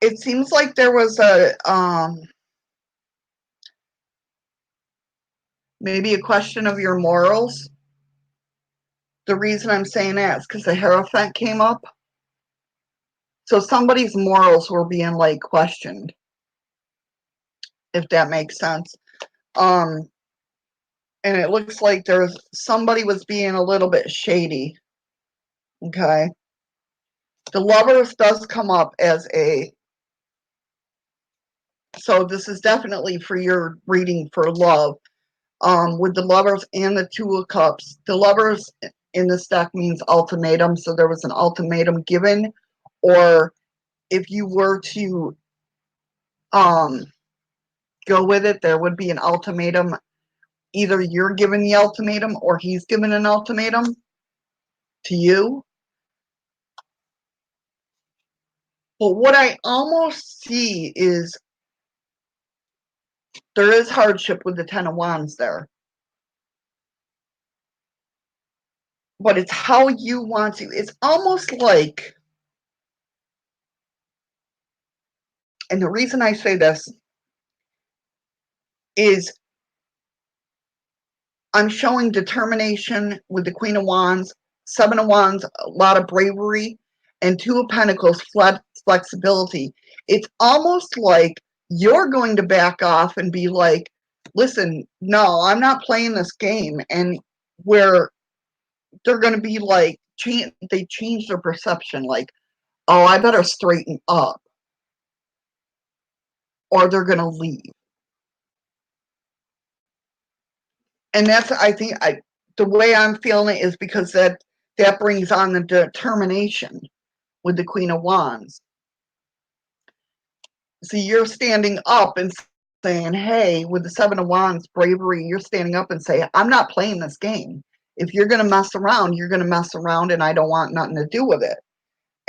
it seems like there was a maybe a question of your morals. The reason I'm saying that is because the Hierophant came up. So somebody's morals were being like questioned, if that makes sense. And it looks like somebody was being a little bit shady. Okay. The Lovers does come up as so this is definitely for your reading for love. With the Lovers and the Two of Cups. The Lovers in this deck means ultimatum, so there was an ultimatum given, or if you were to go with it, there would be an ultimatum. Either you're given the ultimatum or he's given an ultimatum to you. But what I almost see is there is hardship with the Ten of Wands there. But it's how you want to. It's almost like, and the reason I say this is I'm showing determination with the Queen of Wands, Seven of Wands, a lot of bravery, and Two of Pentacles, flexibility. It's almost like you're going to back off and be like, listen, no, I'm not playing this game. And where they're going to be like, they change their perception, like, oh, I better straighten up, or they're going to leave. And that's, I think, the way I'm feeling it is because that brings on the determination with the Queen of Wands. See, you're standing up and saying, hey, with the Seven of Wands, bravery, you're standing up and say, I'm not playing this game. If you're going to mess around, you're going to mess around, and I don't want nothing to do with it.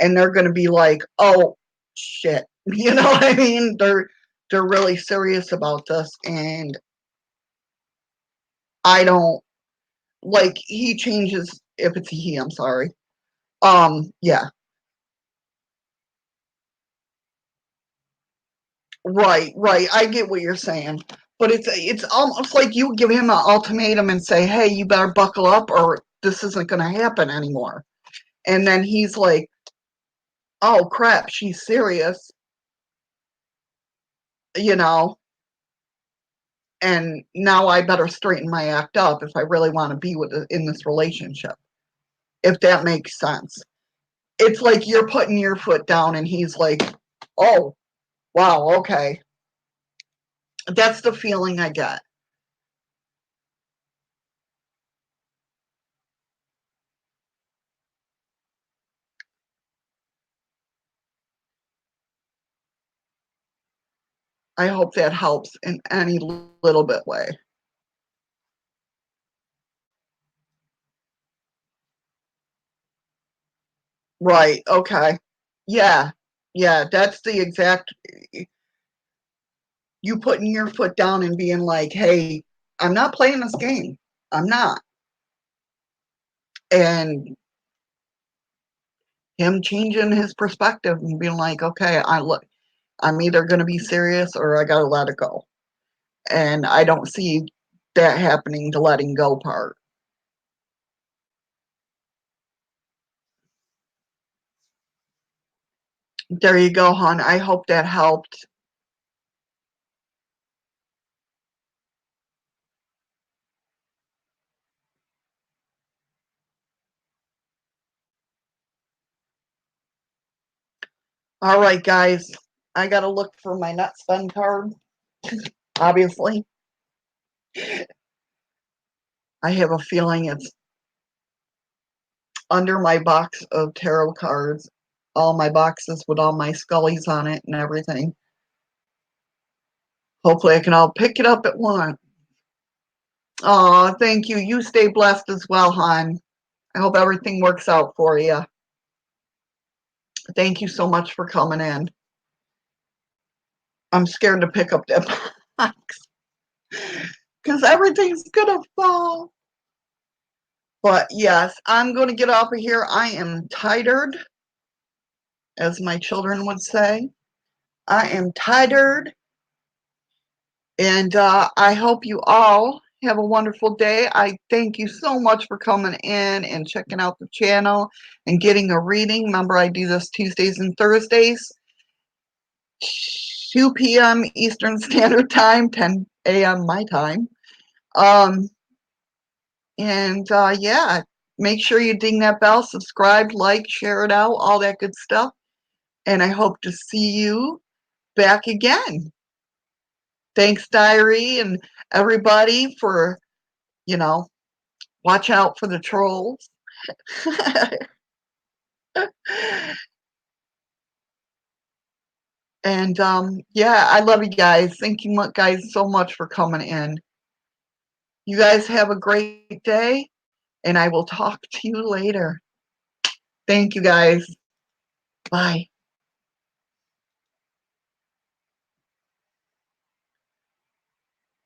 And they're going to be like, oh, shit. You know what I mean? They're really serious about this, and I don't, like, he changes, if it's a he, I'm sorry. Yeah. Right, right. I get what you're saying. But it's almost like you give him an ultimatum and say, hey, you better buckle up or this isn't going to happen anymore. And then he's like, oh, crap, she's serious, you know, and now I better straighten my act up if I really want to be in this relationship, if that makes sense. It's like you're putting your foot down and he's like, oh, wow, okay. That's the feeling I get. I hope that helps in any little bit way. Right, okay. Yeah, yeah, that's the exact, you putting your foot down and being like, "Hey, I'm not playing this game. I'm not." And him changing his perspective and being like, "Okay, I'm either gonna be serious or I gotta let it go." And I don't see that happening, the letting go part. There you go, hon. I hope that helped. Alright, guys. I gotta look for my not spend card, obviously. I have a feeling it's under my box of tarot cards, all my boxes with all my scullies on it and everything. Hopefully, I can all pick it up at once. Oh, thank you. You stay blessed as well, hon. I hope everything works out for you. Thank you so much for coming in. I'm scared to pick up that box because everything's gonna fall. But yes, I'm going to get off of here. I am tired, as my children would say. I am tired. And I hope you all have a wonderful day. I thank you so much for coming in and checking out the channel and getting a reading. Remember, I do this Tuesdays and Thursdays, 2 p.m. Eastern Standard Time, 10 a.m. my time. Yeah, make sure you ding that bell, subscribe, like, share it out, all that good stuff. And I hope to see you back again. Thanks, Diary, and everybody for, you know, watch out for the trolls. And yeah, I love you guys. Thank you guys so much for coming in. You guys have a great day, and I will talk to you later. Thank you guys. Bye.